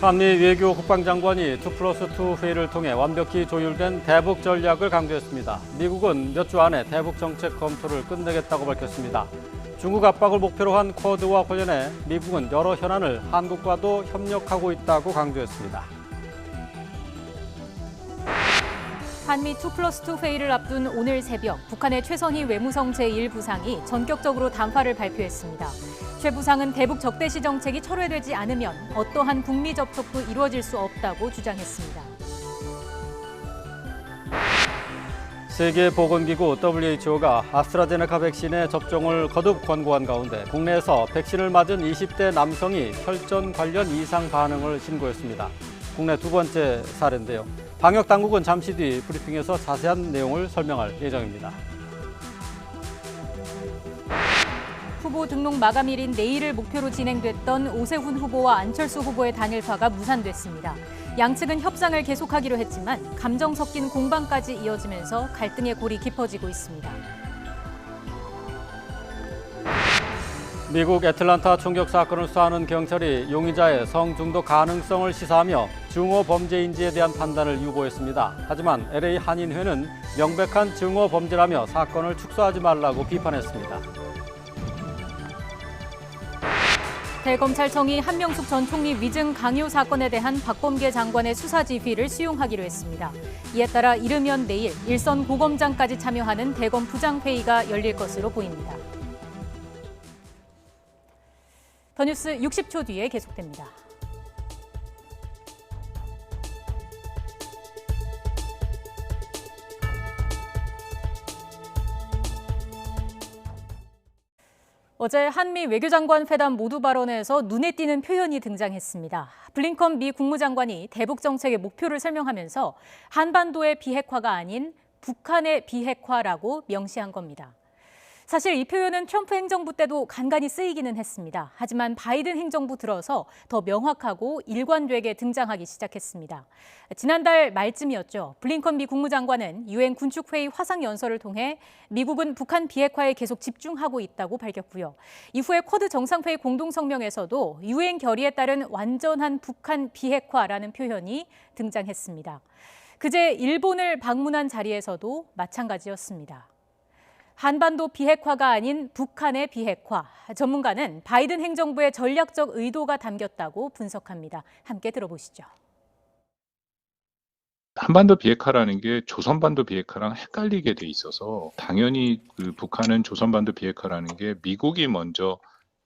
한미 외교 국방장관이 2+2 회의를 통해 완벽히 조율된 대북 전략을 강조했습니다. 미국은 몇 주 안에 대북 정책 검토를 끝내겠다고 밝혔습니다. 중국 압박을 목표로 한 쿼드와 관련해 미국은 여러 현안을 한국과도 협력하고 있다고 강조했습니다. 한미 2+2 회의를 앞둔 오늘 새벽 북한의 최선희 외무성 제1부상이 전격적으로 담화를 발표했습니다. 최 부상은 대북 적대시 정책이 철회되지 않으면 어떠한 북미 접촉도 이루어질 수 없다고 주장했습니다. 세계보건기구 WHO가 아스트라제네카 백신의 접종을 거듭 권고한 가운데 국내에서 백신을 맞은 20대 남성이 혈전 관련 이상 반응을 신고했습니다. 국내 두 번째 사례인데요. 방역당국은 잠시 뒤 브리핑에서 자세한 내용을 설명할 예정입니다. 후보 등록 마감일인 내일을 목표로 진행됐던 오세훈 후보와 안철수 후보의 단일화가 무산됐습니다. 양측은 협상을 계속하기로 했지만 감정 섞인 공방까지 이어지면서 갈등의 골이 깊어지고 있습니다. 미국 애틀란타 총격 사건을 수사하는 경찰이 용의자의 성중독 가능성을 시사하며 증오 범죄인지에 대한 판단을 유보했습니다. 하지만 LA 한인회는 명백한 증오 범죄라며 사건을 축소하지 말라고 비판했습니다. 대검찰청이 한명숙 전 총리 위증 강요 사건에 대한 박범계 장관의 수사 지휘를 수용하기로 했습니다. 이에 따라 이르면 내일 일선 고검장까지 참여하는 대검 부장회의가 열릴 것으로 보입니다. 더 뉴스 60초 뒤에 계속됩니다. 어제 한미 외교장관 회담 모두 발언에서 눈에 띄는 표현이 등장했습니다. 블링컨 미 국무장관이 대북 정책의 목표를 설명하면서 한반도의 비핵화가 아닌 북한의 비핵화라고 명시한 겁니다. 사실 이 표현은 트럼프 행정부 때도 간간히 쓰이기는 했습니다. 하지만 바이든 행정부 들어서 더 명확하고 일관되게 등장하기 시작했습니다. 지난달 말쯤이었죠. 블링컨 미 국무장관은 유엔 군축회의 화상연설을 통해 미국은 북한 비핵화에 계속 집중하고 있다고 밝혔고요. 이후에 쿼드 정상회의 공동성명에서도 유엔 결의에 따른 완전한 북한 비핵화라는 표현이 등장했습니다. 그제 일본을 방문한 자리에서도 마찬가지였습니다. 한반도 비핵화가 아닌 북한의 비핵화. 전문가는 바이든 행정부의 전략적 의도가 담겼다고 분석합니다. 함께 들어보시죠. 한반도 비핵화라는 게 조선반도 비핵화랑 헷갈리게 돼 있어서 당연히 북한은 조선반도 비핵화라는 게 미국이 먼저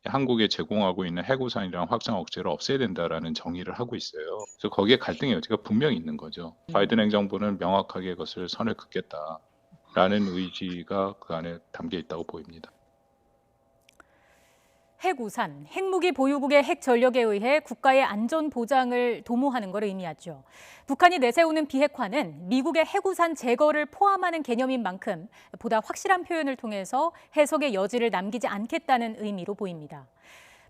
한국에 제공하고 있는 해구산이랑 확장 억제를 없애야 된다라는 정의를 하고 있어요. 그래서 거기에 갈등의 여지가 분명히 있는 거죠. 바이든 행정부는 명확하게 그것을 선을 긋겠다. 라는 의지가 그 안에 담겨 있다고 보입니다. 핵우산, 핵무기 보유국의 핵 전력에 의해 국가의 안전 보장을 도모하는 걸 의미하죠. 북한이 내세우는 비핵화는 미국의 핵우산 제거를 포함하는 개념인 만큼 보다 확실한 표현을 통해서 해석의 여지를 남기지 않겠다는 의미로 보입니다.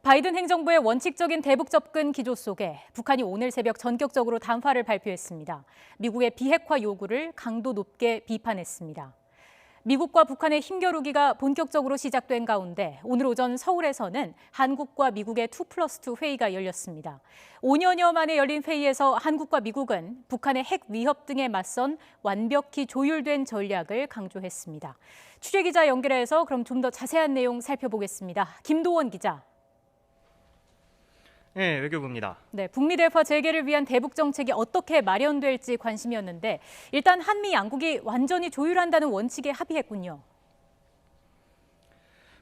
바이든 행정부의 원칙적인 대북 접근 기조 속에 북한이 오늘 새벽 전격적으로 담화를 발표했습니다. 미국의 비핵화 요구를 강도 높게 비판했습니다. 미국과 북한의 힘겨루기가 본격적으로 시작된 가운데 오늘 오전 서울에서는 한국과 미국의 2+2 회의가 열렸습니다. 5년여 만에 열린 회의에서 한국과 미국은 북한의 핵 위협 등에 맞선 완벽히 조율된 전략을 강조했습니다. 취재기자 연결해서 그럼 좀 더 자세한 내용 살펴보겠습니다. 김도원 기자. 네, 외교부입니다. 네, 북미 대화 재개를 위한 대북 정책이 어떻게 마련될지 관심이었는데 일단 한미 양국이 완전히 조율한다는 원칙에 합의했군요.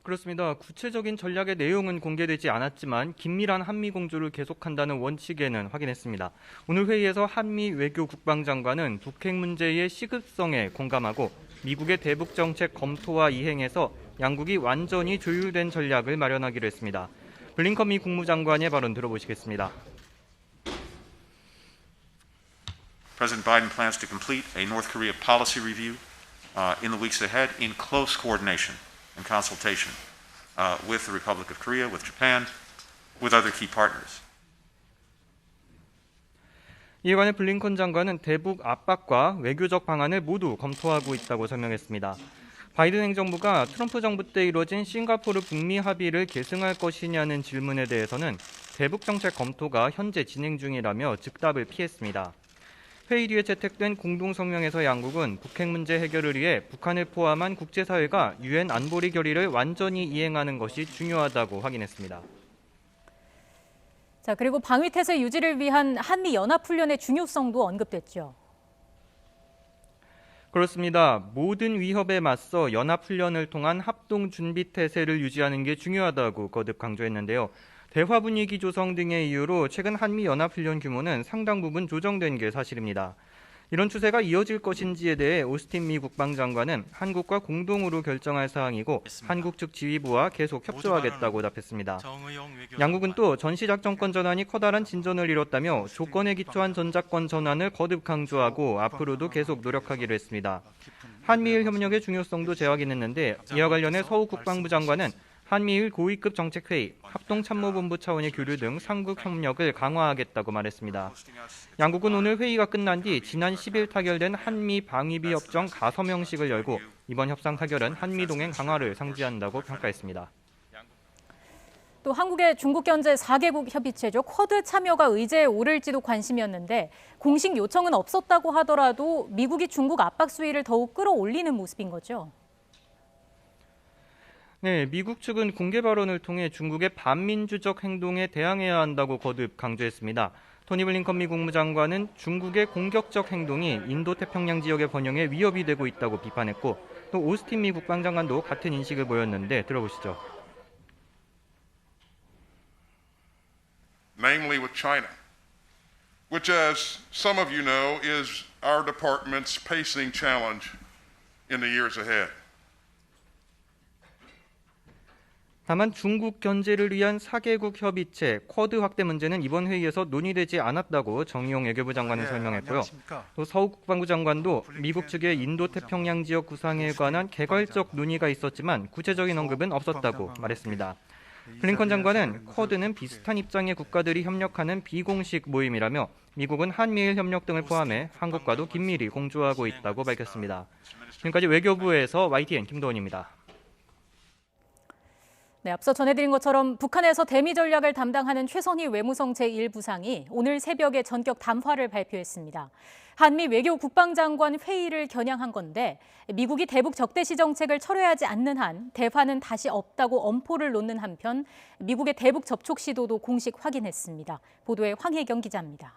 그렇습니다. 구체적인 전략의 내용은 공개되지 않았지만 긴밀한 한미 공조를 계속한다는 원칙에는 확인했습니다. 오늘 회의에서 한미 외교 국방장관은 북핵 문제의 시급성에 공감하고 미국의 대북 정책 검토와 이행에서 양국이 완전히 조율된 전략을 마련하기로 했습니다. 블링컨 미 국무장관의 발언 들어보시겠습니다. President Biden plans to complete a North Korea policy review in the weeks ahead in close coordination and consultation with the Republic of Korea, with Japan, with other key partners. 이에 관해 블링컨 장관은 대북 압박과 외교적 방안을 모두 검토하고 있다고 설명했습니다. 바이든 행정부가 트럼프 정부 때 이루어진 싱가포르 북미 합의를 계승할 것이냐는 질문에 대해서는 대북 정책 검토가 현재 진행 중이라며 즉답을 피했습니다. 회의 뒤에 채택된 공동성명에서 양국은 북핵 문제 해결을 위해 북한을 포함한 국제사회가 유엔 안보리 결의를 완전히 이행하는 것이 중요하다고 확인했습니다. 자, 그리고 방위태세 유지를 위한 한미 연합훈련의 중요성도 언급됐죠. 그렇습니다. 모든 위협에 맞서 연합훈련을 통한 합동준비태세를 유지하는 게 중요하다고 거듭 강조했는데요. 대화 분위기 조성 등의 이유로 최근 한미 연합훈련 규모는 상당 부분 조정된 게 사실입니다. 이런 추세가 이어질 것인지에 대해 오스틴 미 국방장관은 한국과 공동으로 결정할 사항이고 한국 측 지휘부와 계속 협조하겠다고 답했습니다. 양국은 또 전시작전권 전환이 커다란 진전을 이뤘다며 조건에 기초한 전작권 전환을 거듭 강조하고 앞으로도 계속 노력하기로 했습니다. 한미일 협력의 중요성도 재확인했는데 이와 관련해 서욱 국방부 장관은 한미일 고위급 정책회의, 합동참모본부 차원의 교류 등 삼국 협력을 강화하겠다고 말했습니다. 양국은 오늘 회의가 끝난 뒤 지난 10일 타결된 한미 방위비 협정 가서명식을 열고 이번 협상 타결은 한미 동행 강화를 상징한다고 평가했습니다. 또 한국의 중국 견제 4개국 협의체죠. 쿼드 참여가 의제에 오를지도 관심이었는데 공식 요청은 없었다고 하더라도 미국이 중국 압박 수위를 더욱 끌어올리는 모습인 거죠. 네, 미국 측은 공개 발언을 통해 중국의 반민주적 행동에 대항해야 한다고 거듭 강조했습니다. 토니 블링컨 미 국무장관은 중국의 공격적 행동이 인도태평양 지역의 번영에 위협이 되고 있다고 비판했고 또 오스틴 미 국방장관도 같은 인식을 보였는데 들어보시죠. Namely with China, which as some of you know is our department's pacing challenge in the years ahead. 다만 중국 견제를 위한 4개국 협의체 쿼드 확대 문제는 이번 회의에서 논의되지 않았다고 정의용 외교부 장관은 설명했고요. 또 서욱 국방부 장관도 미국 측의 인도태평양 지역 구상에 관한 개괄적 논의가 있었지만 구체적인 언급은 없었다고 말했습니다. 블링컨 장관은 쿼드는 비슷한 입장의 국가들이 협력하는 비공식 모임이라며 미국은 한미일 협력 등을 포함해 한국과도 긴밀히 공조하고 있다고 밝혔습니다. 지금까지 외교부에서 YTN 김도원입니다. 네, 앞서 전해드린 것처럼 북한에서 대미 전략을 담당하는 최선희 외무성 제1부상이 오늘 새벽에 전격 담화를 발표했습니다. 한미 외교 국방장관 회의를 겨냥한 건데 미국이 대북 적대시 정책을 철회하지 않는 한 대화는 다시 없다고 엄포를 놓는 한편 미국의 대북 접촉 시도도 공식 확인했습니다. 보도에 황혜경 기자입니다.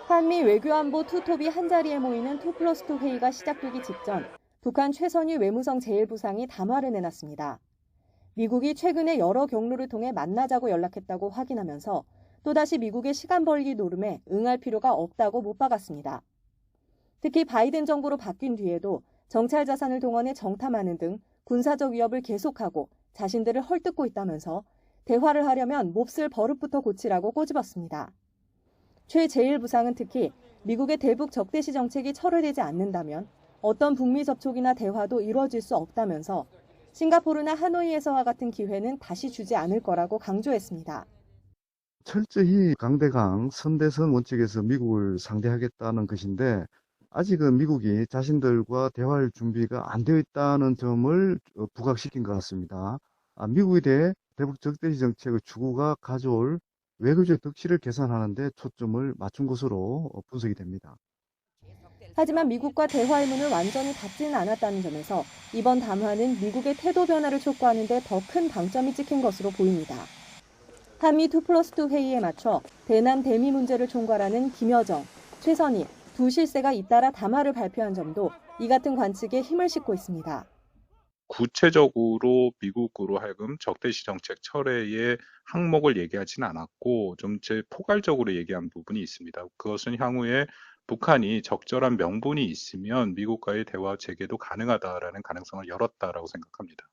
한미 외교안보 투톱이 한자리에 모이는 2+2 회의가 시작되기 직전 북한 최선희 외무성 제1부상이 담화를 내놨습니다. 미국이 최근에 여러 경로를 통해 만나자고 연락했다고 확인하면서 또다시 미국의 시간 벌기 노름에 응할 필요가 없다고 못 박았습니다. 특히 바이든 정부로 바뀐 뒤에도 정찰 자산을 동원해 정탐하는 등 군사적 위협을 계속하고 자신들을 헐뜯고 있다면서 대화를 하려면 몹쓸 버릇부터 고치라고 꼬집었습니다. 최 제1부상은 특히 미국의 대북 적대시 정책이 철회되지 않는다면 어떤 북미 접촉이나 대화도 이루어질 수 없다면서 싱가포르나 하노이에서와 같은 기회는 다시 주지 않을 거라고 강조했습니다. 철저히 강대강 선대선 원칙에서 미국을 상대하겠다는 것인데 아직은 미국이 자신들과 대화할 준비가 안 되어 있다는 점을 부각시킨 것 같습니다. 미국에 대해 대북 적대시 정책의 추구가 가져올 외교적 덕치를 개선하는 데 초점을 맞춘 것으로 분석이 됩니다. 하지만 미국과 대화의 문을 완전히 닫지는 않았다는 점에서 이번 담화는 미국의 태도 변화를 촉구하는 데 더 큰 방점이 찍힌 것으로 보입니다. 한미 2+2 회의에 맞춰 대남 대미 문제를 총괄하는 김여정, 최선희 두 실세가 잇따라 담화를 발표한 점도 이 같은 관측에 힘을 싣고 있습니다. 구체적으로 미국으로 하여금 적대시 정책 철회의 항목을 얘기하지는 않았고 좀 포괄적으로 얘기한 부분이 있습니다. 그것은 향후에 북한이 적절한 명분이 있으면 미국과의 대화 재개도 가능하다라는 가능성을 열었다라고 생각합니다.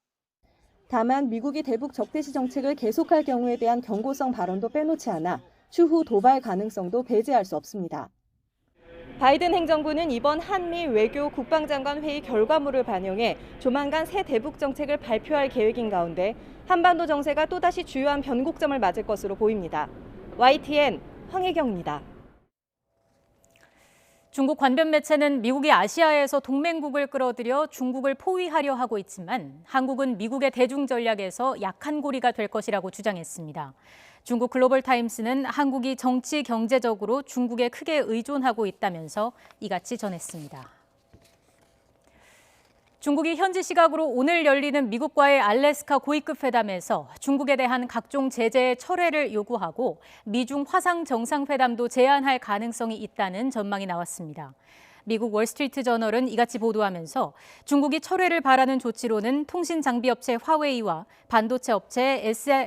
다만 미국이 대북 적대시 정책을 계속할 경우에 대한 경고성 발언도 빼놓지 않아 추후 도발 가능성도 배제할 수 없습니다. 바이든 행정부는 이번 한미 외교 국방장관 회의 결과물을 반영해 조만간 새 대북 정책을 발표할 계획인 가운데 한반도 정세가 또다시 주요한 변곡점을 맞을 것으로 보입니다. YTN 황혜경입니다. 중국 관변 매체는 미국이 아시아에서 동맹국을 끌어들여 중국을 포위하려 하고 있지만 한국은 미국의 대중 전략에서 약한 고리가 될 것이라고 주장했습니다. 중국 글로벌 타임스는 한국이 정치, 경제적으로 중국에 크게 의존하고 있다면서 이같이 전했습니다. 중국이 현지 시각으로 오늘 열리는 미국과의 알래스카 고위급 회담에서 중국에 대한 각종 제재의 철회를 요구하고 미중 화상 정상회담도 제안할 가능성이 있다는 전망이 나왔습니다. 미국 월스트리트 저널은 이같이 보도하면서 중국이 철회를 바라는 조치로는 통신 장비 업체 화웨이와 반도체 업체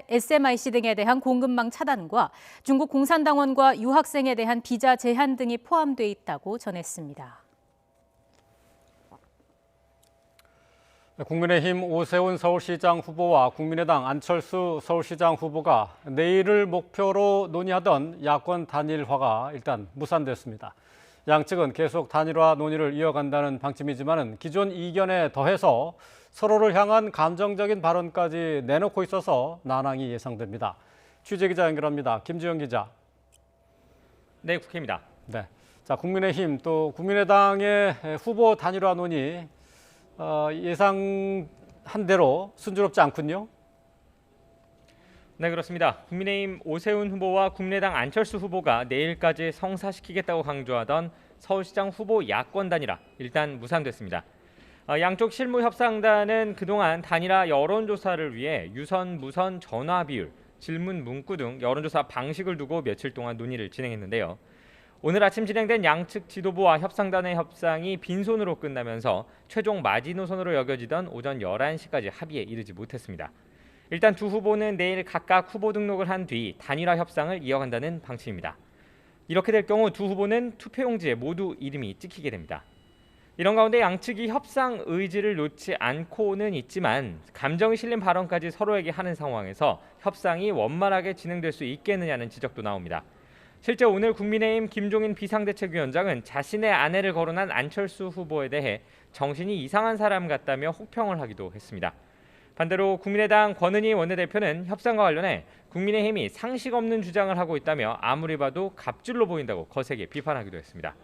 SMIC 등에 대한 공급망 차단과 중국 공산당원과 유학생에 대한 비자 제한 등이 포함돼 있다고 전했습니다. 국민의힘 오세훈 서울시장 후보와 국민의당 안철수 서울시장 후보가 내일을 목표로 논의하던 야권 단일화가 일단 무산됐습니다. 양측은 계속 단일화 논의를 이어간다는 방침이지만 기존 이견에 더해서 서로를 향한 감정적인 발언까지 내놓고 있어서 난항이 예상됩니다. 취재기자 연결합니다. 김지영 기자. 네, 국회입니다. 네, 자 국민의힘 또 국민의당의 후보 단일화 논의 예상한 대로 순조롭지 않군요. 네, 그렇습니다. 국민의힘 오세훈 후보와 국민의당 안철수 후보가 내일까지 성사시키겠다고 강조하던 서울시장 후보 야권 단일화 일단 무산됐습니다. 양쪽 실무협상단은 그동안 단일화 여론조사를 위해 유선, 무선, 전화 비율, 질문 문구 등 여론조사 방식을 두고 며칠 동안 논의를 진행했는데요. 오늘 아침 진행된 양측 지도부와 협상단의 협상이 빈손으로 끝나면서 최종 마지노선으로 여겨지던 오전 11시까지 합의에 이르지 못했습니다. 일단 두 후보는 내일 각각 후보 등록을 한 뒤 단일화 협상을 이어간다는 방침입니다. 이렇게 될 경우 두 후보는 투표용지에 모두 이름이 찍히게 됩니다. 이런 가운데 양측이 협상 의지를 놓지 않고는 있지만 감정이 실린 발언까지 서로에게 하는 상황에서 협상이 원만하게 진행될 수 있겠느냐는 지적도 나옵니다. 실제 오늘 국민의힘 김종인 비상대책위원장은 자신의 아내를 거론한 안철수 후보에 대해 정신이 이상한 사람 같다며 혹평을 하기도 했습니다. 반대로 국민의당 권은희 원내대표는 협상과 관련해 국민의힘이 상식 없는 주장을 하고 있다며 아무리 봐도 갑질로 보인다고 거세게 비판하기도 했습니다.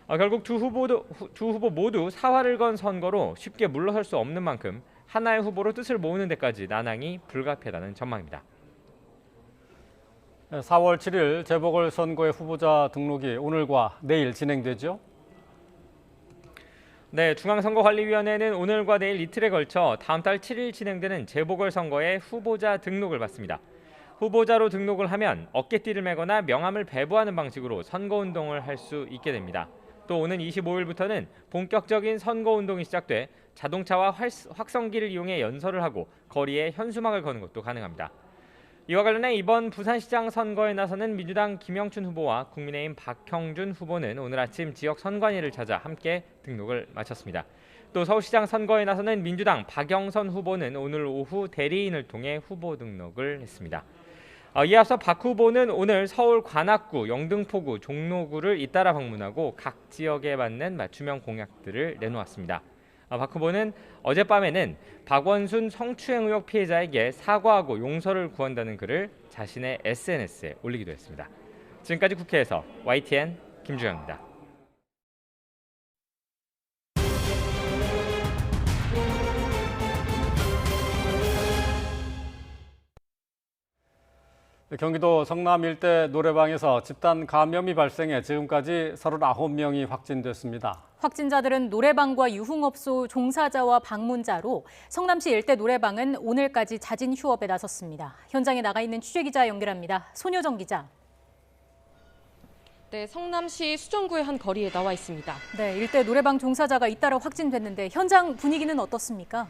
결국 두 후보 모두 사활을 건 선거로 쉽게 물러설 수 없는 만큼 하나의 후보로 뜻을 모으는 데까지 난항이 불가피하다는 전망입니다. 4월 7일 재보궐선거의 후보자 등록이 오늘과 내일 진행되죠? 네, 중앙선거관리위원회는 오늘과 내일 이틀에 걸쳐 다음 달 7일 진행되는 재보궐선거의 후보자 등록을 받습니다. 후보자로 등록을 하면 어깨띠를 매거나 명함을 배부하는 방식으로 선거운동을 할 수 있게 됩니다. 또 오는 25일부터는 본격적인 선거운동이 시작돼 자동차와 확성기를 이용해 연설을 하고 거리에 현수막을 거는 것도 가능합니다. 이와 관련해 이번 부산시장 선거에 나서는 민주당 김영춘 후보와 국민의힘 박형준 후보는 오늘 아침 지역 선관위를 찾아 함께 등록을 마쳤습니다. 또 서울시장 선거에 나서는 민주당 박영선 후보는 오늘 오후 대리인을 통해 후보 등록을 했습니다. 이에 앞서 박 후보는 오늘 서울 관악구, 영등포구, 종로구를 잇따라 방문하고 각 지역에 맞는 맞춤형 공약들을 내놓았습니다. 박 후보는 어젯밤에는 박원순 성추행 의혹 피해자에게 사과하고 용서를 구한다는 글을 자신의 SNS에 올리기도 했습니다. 지금까지 국회에서 YTN 김주영입니다. 경기도 성남 일대 노래방에서 집단 감염이 발생해 지금까지 39명이 확진됐습니다. 확진자들은 노래방과 유흥업소 종사자와 방문자로 성남시 일대 노래방은 오늘까지 자진 휴업에 나섰습니다. 현장에 나가 있는 취재기자 연결합니다. 손효정 기자. 네, 성남시 수정구의 한 거리에 나와 있습니다. 네, 일대 노래방 종사자가 잇따라 확진됐는데 현장 분위기는 어떻습니까?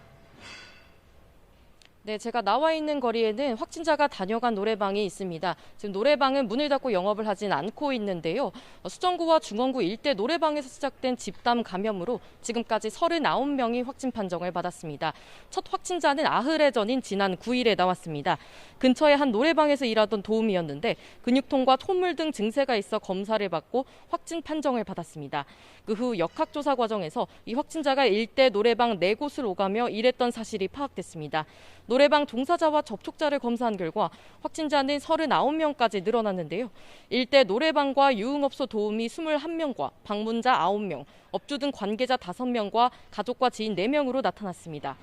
네, 제가 나와 있는 거리에는 확진자가 다녀간 노래방이 있습니다. 지금 노래방은 문을 닫고 영업을 하진 않고 있는데요. 수정구와 중원구 일대 노래방에서 시작된 집단 감염으로 지금까지 39명이 확진 판정을 받았습니다. 첫 확진자는 나흘에 전인 지난 9일에 나왔습니다. 근처의 한 노래방에서 일하던 도우미였는데 근육통과 토물 등 증세가 있어 검사를 받고 확진 판정을 받았습니다. 그 후 역학조사 과정에서 이 확진자가 일대 노래방 4곳을 오가며 일했던 사실이 파악됐습니다. 노래방 종사자와 접촉자를 검사한 결과 확진자는 39명까지 늘어났는데요. 일대 노래방과 유흥업소 도우미 21명과 방문자 9명, 업주 등 관계자 5명과 가족과 지인 4명으로 나타났습니다.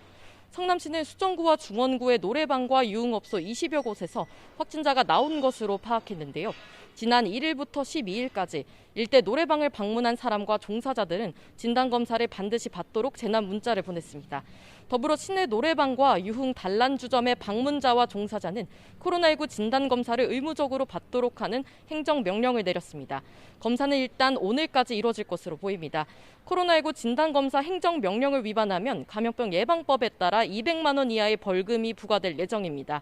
성남시는 수정구와 중원구의 노래방과 유흥업소 20여 곳에서 확진자가 나온 것으로 파악했는데요. 지난 1일부터 12일까지 일대 노래방을 방문한 사람과 종사자들은 진단검사를 반드시 받도록 재난 문자를 보냈습니다. 더불어 시내 노래방과 유흥 단란주점의 방문자와 종사자는 코로나19 진단검사를 의무적으로 받도록 하는 행정명령을 내렸습니다. 검사는 일단 오늘까지 이뤄질 것으로 보입니다. 코로나19 진단검사 행정명령을 위반하면 감염병 예방법에 따라 200만 원 이하의 벌금이 부과될 예정입니다.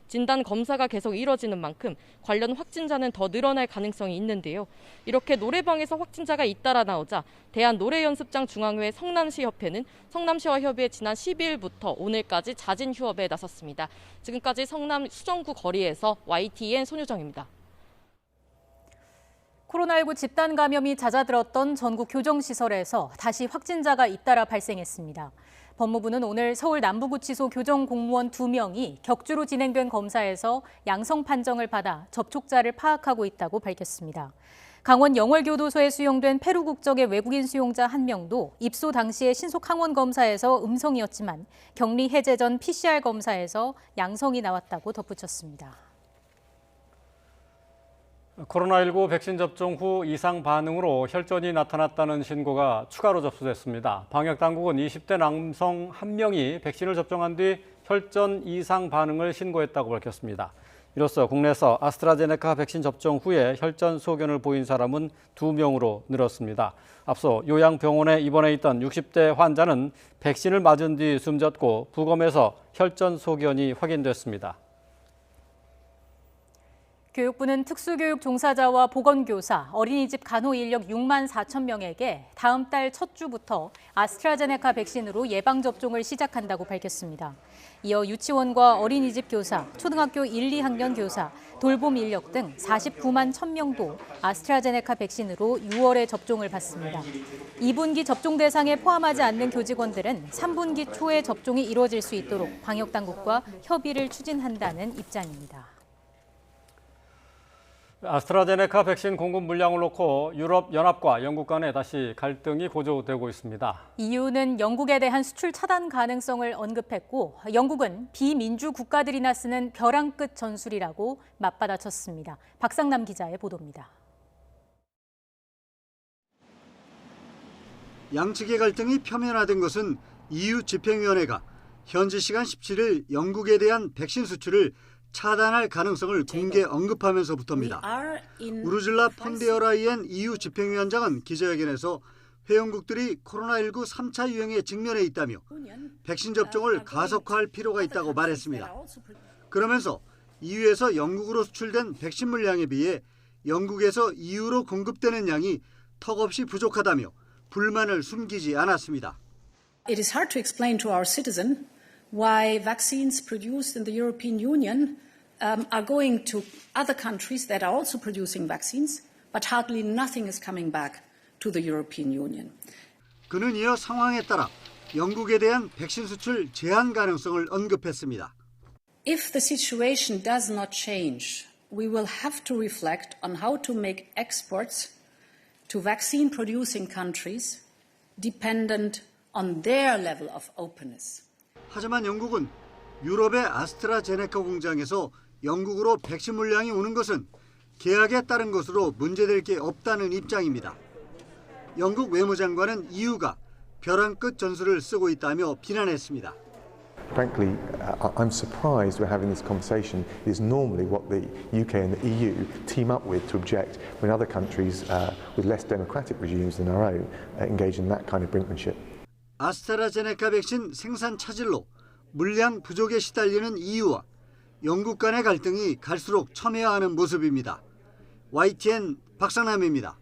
진단 검사가 계속 이뤄지는 만큼 관련 확진자는 더 늘어날 가능성이 있는데요. 이렇게 노래방에서 확진자가 잇따라 나오자 대한노래연습장 중앙회 성남시협회는 성남시와 협의해 지난 12일부터 오늘까지 자진 휴업에 나섰습니다. 지금까지 성남 수정구 거리에서 YTN 손유정입니다. 코로나19 집단 감염이 잦아들었던 전국 교정시설에서 다시 확진자가 잇따라 발생했습니다. 법무부는 오늘 서울 남부구치소 교정공무원 2명이 격주로 진행된 검사에서 양성 판정을 받아 접촉자를 파악하고 있다고 밝혔습니다. 강원 영월교도소에 수용된 페루 국적의 외국인 수용자 1명도 입소 당시에 신속 항원 검사에서 음성이었지만 격리 해제 전 PCR 검사에서 양성이 나왔다고 덧붙였습니다. 코로나19 백신 접종 후 이상 반응으로 혈전이 나타났다는 신고가 추가로 접수됐습니다. 방역당국은 20대 남성 1명이 백신을 접종한 뒤 혈전 이상 반응을 신고했다고 밝혔습니다. 이로써 국내에서 아스트라제네카 백신 접종 후에 혈전 소견을 보인 사람은 2명으로 늘었습니다. 앞서 요양병원에 입원해 있던 60대 환자는 백신을 맞은 뒤 숨졌고 부검에서 혈전 소견이 확인됐습니다. 교육부는 특수교육 종사자와 보건교사, 어린이집 간호 인력 6만 4천 명에게 다음 달 첫 주부터 아스트라제네카 백신으로 예방접종을 시작한다고 밝혔습니다. 이어 유치원과 어린이집 교사, 초등학교 1, 2학년 교사, 돌봄 인력 등 49만 1,000명도 아스트라제네카 백신으로 6월에 접종을 받습니다. 2분기 접종 대상에 포함하지 않는 교직원들은 3분기 초에 접종이 이루어질 수 있도록 방역당국과 협의를 추진한다는 입장입니다. 아스트라제네카 백신 공급 물량을 놓고 유럽연합과 영국 간에 다시 갈등이 고조되고 있습니다. EU는 영국에 대한 수출 차단 가능성을 언급했고 영국은 비민주 국가들이나 쓰는 벼랑 끝 전술이라고 맞받아쳤습니다. 박상남 기자의 보도입니다. 양측의 갈등이 표면화된 것은 EU 집행위원회가 현지 시간 17일 영국에 대한 백신 수출을 차단할 가능성을 공개 언급하면서부터입니다. 우르줄라 폰데어라이엔 EU 집행위원장은 기자회견에서 회원국들이 코로나19 3차 유행에 직면해 있다며 백신 접종을 가속화할 필요가 있다고 말했습니다. 그러면서 EU에서 영국으로 수출된 백신 물량에 비해 영국에서 EU로 공급되는 양이 턱없이 부족하다며 불만을 숨기지 않았습니다. It is hard to explain to our citizen why vaccines produced in the European Union are going to other countries that are also producing vaccines, but hardly nothing is coming back to the European Union. 그는 이어 상황에 따라 영국에 대한 백신 수출 제한 가능성을 언급했습니다. If the situation does not change, we will have to reflect on how to make exports to vaccine producing countries dependent on their level of openness. 하지만 영국은 유럽의 아스트라제네카 공장에서 영국으로 백신 물량이 오는 것은 계약에 따른 것으로 문제될 게 없다는 입장입니다. 영국 외무장관은 EU가 벼랑 끝 전술을 쓰고 있다며 비난했습니다. Frankly, I'm surprised we're having this conversation. It is normally what the UK and the EU team up with to object when other countries with less democratic regimes than our own engage in that kind of brinkmanship. 아스트라제네카 백신 생산 차질로 물량 부족에 시달리는 EU와 영국 간의 갈등이 갈수록 첨예화하는 모습입니다. YTN 박상남입니다.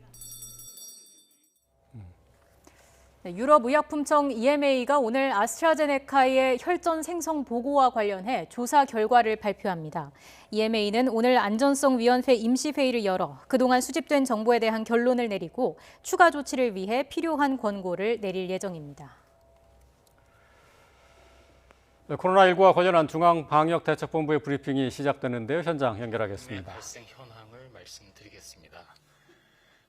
유럽의약품청 EMA가 오늘 아스트라제네카의 혈전 생성 보고와 관련해 조사 결과를 발표합니다. EMA는 오늘 안전성위원회 임시회의를 열어 그동안 수집된 정보에 대한 결론을 내리고 추가 조치를 위해 필요한 권고를 내릴 예정입니다. 코로나19와 관련한 중앙방역대책본부의 브리핑이 시작되는데요. 현장 연결하겠습니다. 발생 현황을 말씀드리겠습니다.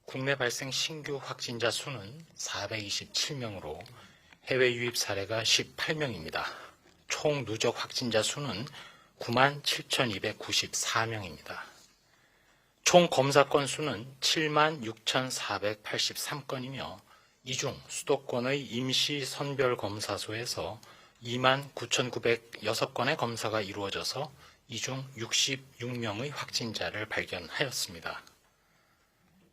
국내 발생 신규 확진자 수는 427명으로 해외 유입 사례가 18명입니다. 총 누적 확진자 수는 97,294명입니다. 총 검사 건수는 76,483건이며 이 중 수도권의 임시 선별검사소에서 29,906건의 검사가 이루어져서 이 중 66명의 확진자를 발견하였습니다.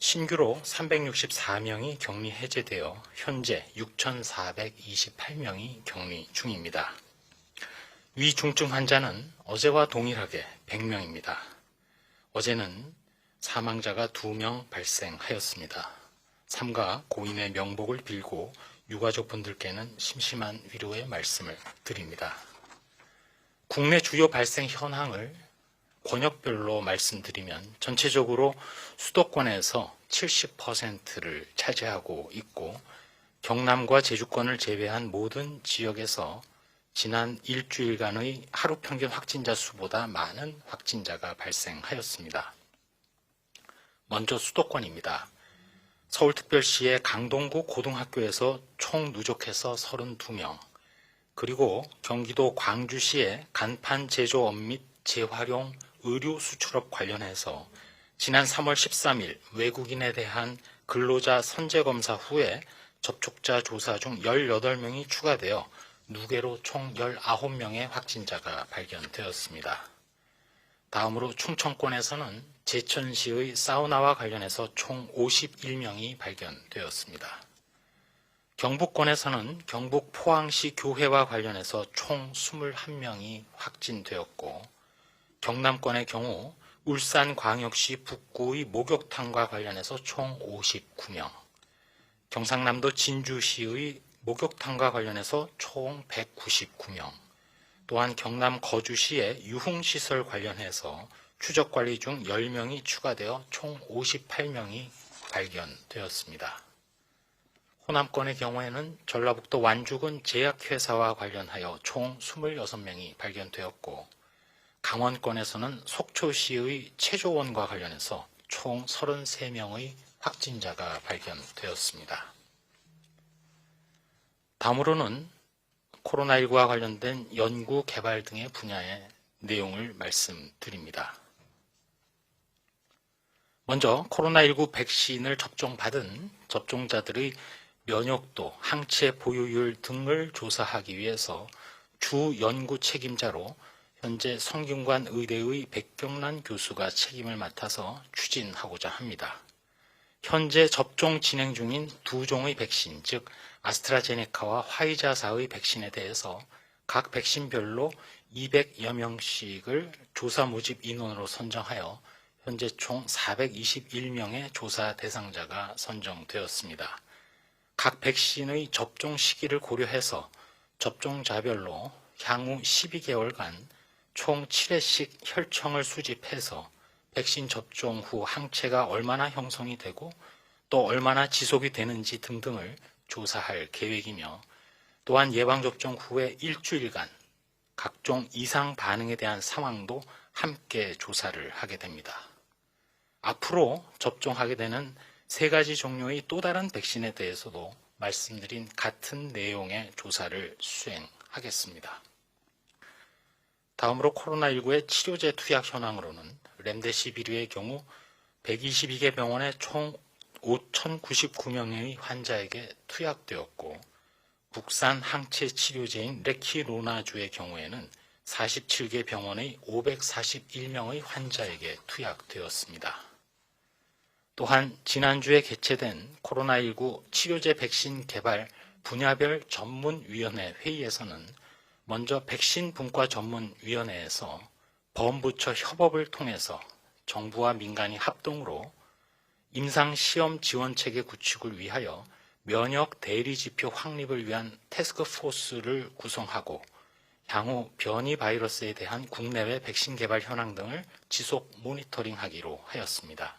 신규로 364명이 격리 해제되어 현재 6,428명이 격리 중입니다. 위중증 환자는 어제와 동일하게 100명입니다. 어제는 사망자가 2명 발생하였습니다. 삼가 고인의 명복을 빌고 유가족분들께는 심심한 위로의 말씀을 드립니다. 국내 주요 발생 현황을 권역별로 말씀드리면 전체적으로 수도권에서 70%를 차지하고 있고 경남과 제주권을 제외한 모든 지역에서 지난 일주일간의 하루 평균 확진자 수보다 많은 확진자가 발생하였습니다. 먼저 수도권입니다. 서울특별시의 강동구 고등학교에서 총 누적해서 32명, 그리고 경기도 광주시의 간판 제조업 및 재활용 의류 수출업 관련해서 지난 3월 13일 외국인에 대한 근로자 선제검사 후에 접촉자 조사 중 18명이 추가되어 누계로 총 19명의 확진자가 발견되었습니다. 다음으로 충청권에서는 제천시의 사우나와 관련해서 총 51명이 발견되었습니다. 경북권에서는 경북 포항시 교회와 관련해서 총 21명이 확진되었고 경남권의 경우 울산광역시 북구의 목욕탕과 관련해서 총 59명, 경상남도 진주시의 목욕탕과 관련해서 총 199명, 또한 경남 거주시의 유흥시설 관련해서 추적관리 중 10명이 추가되어 총 58명이 발견되었습니다. 호남권의 경우에는 전라북도 완주군 제약회사와 관련하여 총 26명이 발견되었고 강원권에서는 속초시의 체조원과 관련해서 총 33명의 확진자가 발견되었습니다. 다음으로는 코로나19와 관련된 연구 개발 등의 분야의 내용을 말씀드립니다. 먼저 코로나19 백신을 접종받은 접종자들의 면역도, 항체 보유율 등을 조사하기 위해서 주 연구 책임자로 현재 성균관 의대의 백경란 교수가 책임을 맡아서 추진하고자 합니다. 현재 접종 진행 중인 2종의 백신, 즉 아스트라제네카와 화이자사의 백신에 대해서 각 백신별로 200여 명씩을 조사 모집 인원으로 선정하여 현재 총 421명의 조사 대상자가 선정되었습니다. 각 백신의 접종 시기를 고려해서 접종자별로 향후 12개월간 총 7회씩 혈청을 수집해서 백신 접종 후 항체가 얼마나 형성이 되고 또 얼마나 지속이 되는지 등등을 조사할 계획이며 또한 예방접종 후에 일주일간 각종 이상 반응에 대한 상황도 함께 조사를 하게 됩니다. 앞으로 접종하게 되는 3가지 종류의 또 다른 백신에 대해서도 말씀드린 같은 내용의 조사를 수행하겠습니다. 다음으로 코로나19의 치료제 투약 현황으로는 렘데시비르의 경우 122개 병원에 총 5,099명의 환자에게 투약되었고 국산 항체 치료제인 레키로나주의 경우에는 47개 병원의 541명의 환자에게 투약되었습니다. 또한 지난주에 개최된 코로나19 치료제 백신 개발 분야별 전문위원회 회의에서는 먼저 백신 분과 전문위원회에서 범부처 협업을 통해서 정부와 민간이 합동으로 임상시험 지원체계 구축을 위하여 면역 대리지표 확립을 위한 태스크포스를 구성하고 향후 변이 바이러스에 대한 국내외 백신 개발 현황 등을 지속 모니터링하기로 하였습니다.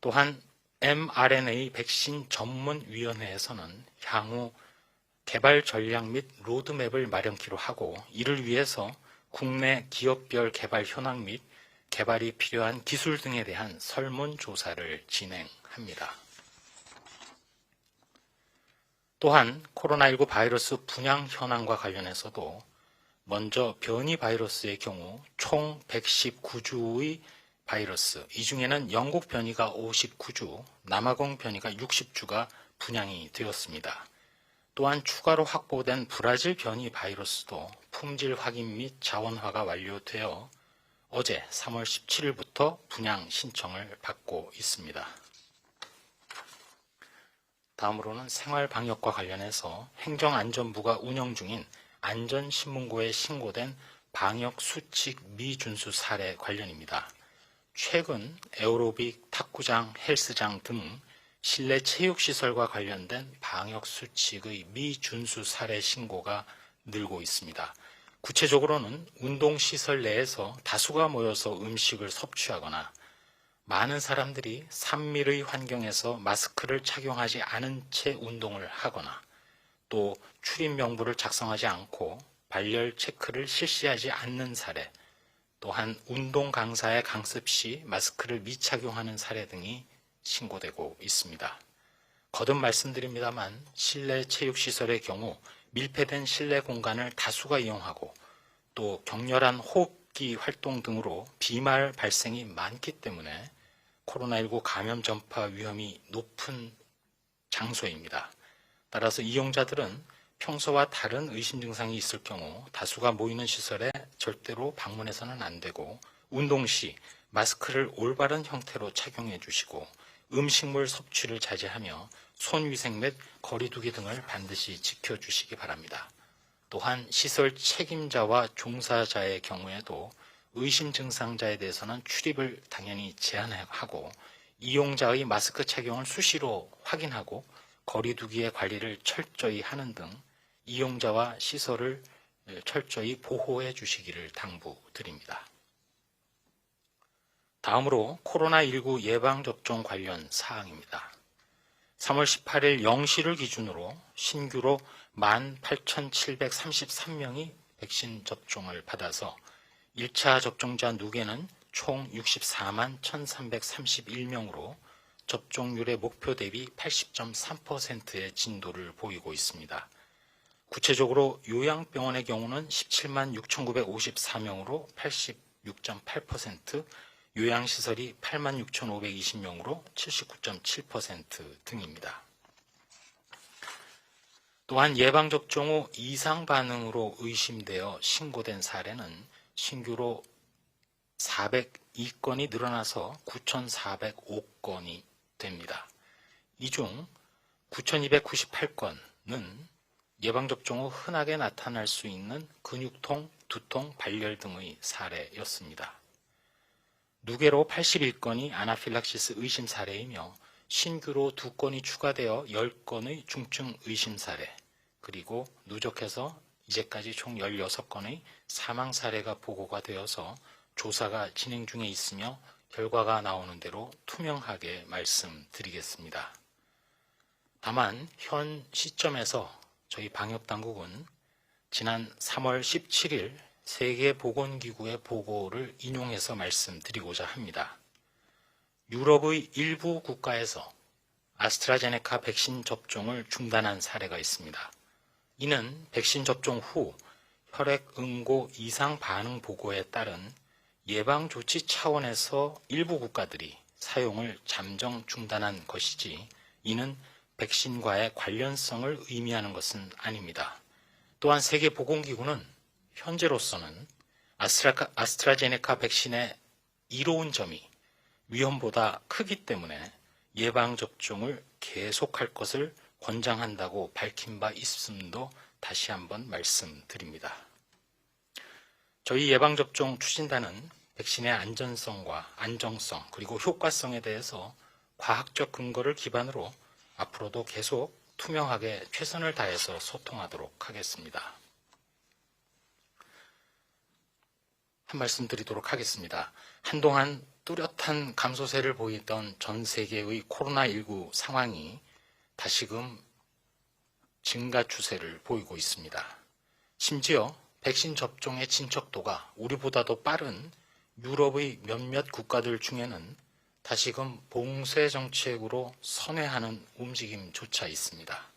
또한 mRNA 백신 전문위원회에서는 향후 개발 전략 및 로드맵을 마련키로 하고 이를 위해서 국내 기업별 개발 현황 및 개발이 필요한 기술 등에 대한 설문조사를 진행합니다. 또한 코로나19 바이러스 분양 현황과 관련해서도 먼저 변이 바이러스의 경우 총 119주의 바이러스, 이 중에는 영국 변이가 59주, 남아공 변이가 60주가 분양이 되었습니다. 또한 추가로 확보된 브라질 변이 바이러스도 품질 확인 및 자원화가 완료되어 어제 3월 17일부터 분양 신청을 받고 있습니다. 다음으로는 생활방역과 관련해서 행정안전부가 운영 중인 안전신문고에 신고된 방역수칙 미준수 사례 관련입니다. 최근 에어로빅, 탁구장, 헬스장 등 실내 체육시설과 관련된 방역수칙의 미준수 사례 신고가 늘고 있습니다. 구체적으로는 운동시설 내에서 다수가 모여서 음식을 섭취하거나 많은 사람들이 산밀의 환경에서 마스크를 착용하지 않은 채 운동을 하거나 또 출입 명부를 작성하지 않고 발열 체크를 실시하지 않는 사례, 또한 운동 강사의 강습 시 마스크를 미착용하는 사례 등이 신고되고 있습니다. 거듭 말씀드립니다만 실내 체육시설의 경우 밀폐된 실내 공간을 다수가 이용하고 또 격렬한 호흡기 활동 등으로 비말 발생이 많기 때문에 코로나19 감염 전파 위험이 높은 장소입니다. 따라서 이용자들은 평소와 다른 의심 증상이 있을 경우 다수가 모이는 시설에 절대로 방문해서는 안 되고 운동 시 마스크를 올바른 형태로 착용해 주시고 음식물 섭취를 자제하며 손위생 및 거리두기 등을 반드시 지켜주시기 바랍니다. 또한 시설 책임자와 종사자의 경우에도 의심 증상자에 대해서는 출입을 당연히 제한하고 이용자의 마스크 착용을 수시로 확인하고 거리두기의 관리를 철저히 하는 등 이용자와 시설을 철저히 보호해 주시기를 당부드립니다. 다음으로 코로나19 예방접종 관련 사항입니다. 3월 18일 0시를 기준으로 신규로 18,733명이 백신 접종을 받아서 1차 접종자 누계는 총 64만 1,331명으로 접종률의 목표 대비 80.3%의 진도를 보이고 있습니다. 구체적으로 요양병원의 경우는 17만 6,954명으로 86.8%, 요양시설이 8만 6,520명으로 79.7% 등입니다. 또한 예방접종 후 이상 반응으로 의심되어 신고된 사례는 신규로 402건이 늘어나서 9,405건이 됩니다. 이 중 9,298건은 예방접종 후 흔하게 나타날 수 있는 근육통, 두통, 발열 등의 사례였습니다. 누계로 81건이 아나필락시스 의심 사례이며 신규로 2건이 추가되어 10건의 중증 의심 사례, 그리고 누적해서 이제까지 총 16건의 사망 사례가 보고가 되어서 조사가 진행 중에 있으며 결과가 나오는 대로 투명하게 말씀드리겠습니다. 다만 현 시점에서 저희 방역당국은 지난 3월 17일 세계보건기구의 보고를 인용해서 말씀드리고자 합니다. 유럽의 일부 국가에서 아스트라제네카 백신 접종을 중단한 사례가 있습니다. 이는 백신 접종 후 혈액응고 이상 반응 보고에 따른 예방조치 차원에서 일부 국가들이 사용을 잠정 중단한 것이지 이는 백신과의 관련성을 의미하는 것은 아닙니다. 또한 세계보건기구는 현재로서는 아스트라제네카 백신의 이로운 점이 위험보다 크기 때문에 예방접종을 계속할 것을 권장한다고 밝힌 바 있음도 다시 한번 말씀드립니다. 저희 예방접종 추진단은 백신의 안전성과 안정성 그리고 효과성에 대해서 과학적 근거를 기반으로 앞으로도 계속 투명하게 최선을 다해서 소통하도록 하겠습니다. 한 말씀 드리도록 하겠습니다. 한동안 뚜렷한 감소세를 보이던 전 세계의 코로나19 상황이 다시금 증가 추세를 보이고 있습니다. 심지어 백신 접종의 진척도가 우리보다도 빠른 유럽의 몇몇 국가들 중에는 다시금 봉쇄 정책으로 선회하는 움직임조차 있습니다.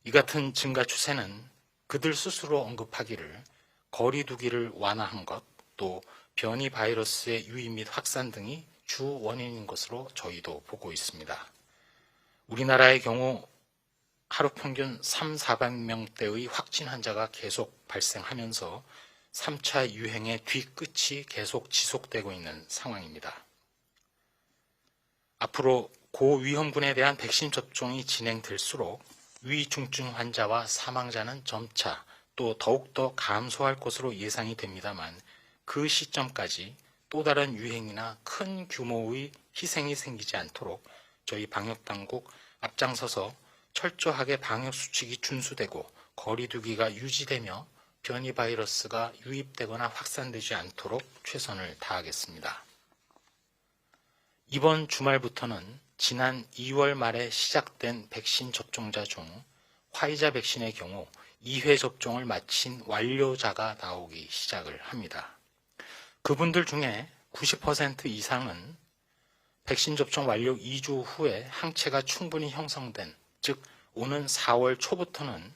이 같은 증가 추세는 그들 스스로 언급하기를 거리 두기를 완화한 것, 또 변이 바이러스의 유입 및 확산 등이 주 원인인 것으로 저희도 보고 있습니다. 우리나라의 경우 하루 평균 300~400명대의 확진 환자가 계속 발생하면서 3차 유행의 뒤끝이 계속 지속되고 있는 상황입니다. 앞으로 고위험군에 대한 백신 접종이 진행될수록 위중증 환자와 사망자는 점차 또 더욱더 감소할 것으로 예상이 됩니다만 그 시점까지 또 다른 유행이나 큰 규모의 희생이 생기지 않도록 저희 방역당국 앞장서서 철저하게 방역수칙이 준수되고 거리 두기가 유지되며 변이 바이러스가 유입되거나 확산되지 않도록 최선을 다하겠습니다. 이번 주말부터는 지난 2월 말에 시작된 백신 접종자 중 화이자 백신의 경우 2회 접종을 마친 완료자가 나오기 시작을 합니다. 그분들 중에 90% 이상은 백신 접종 완료 2주 후에 항체가 충분히 형성된, 즉 오는 4월 초부터는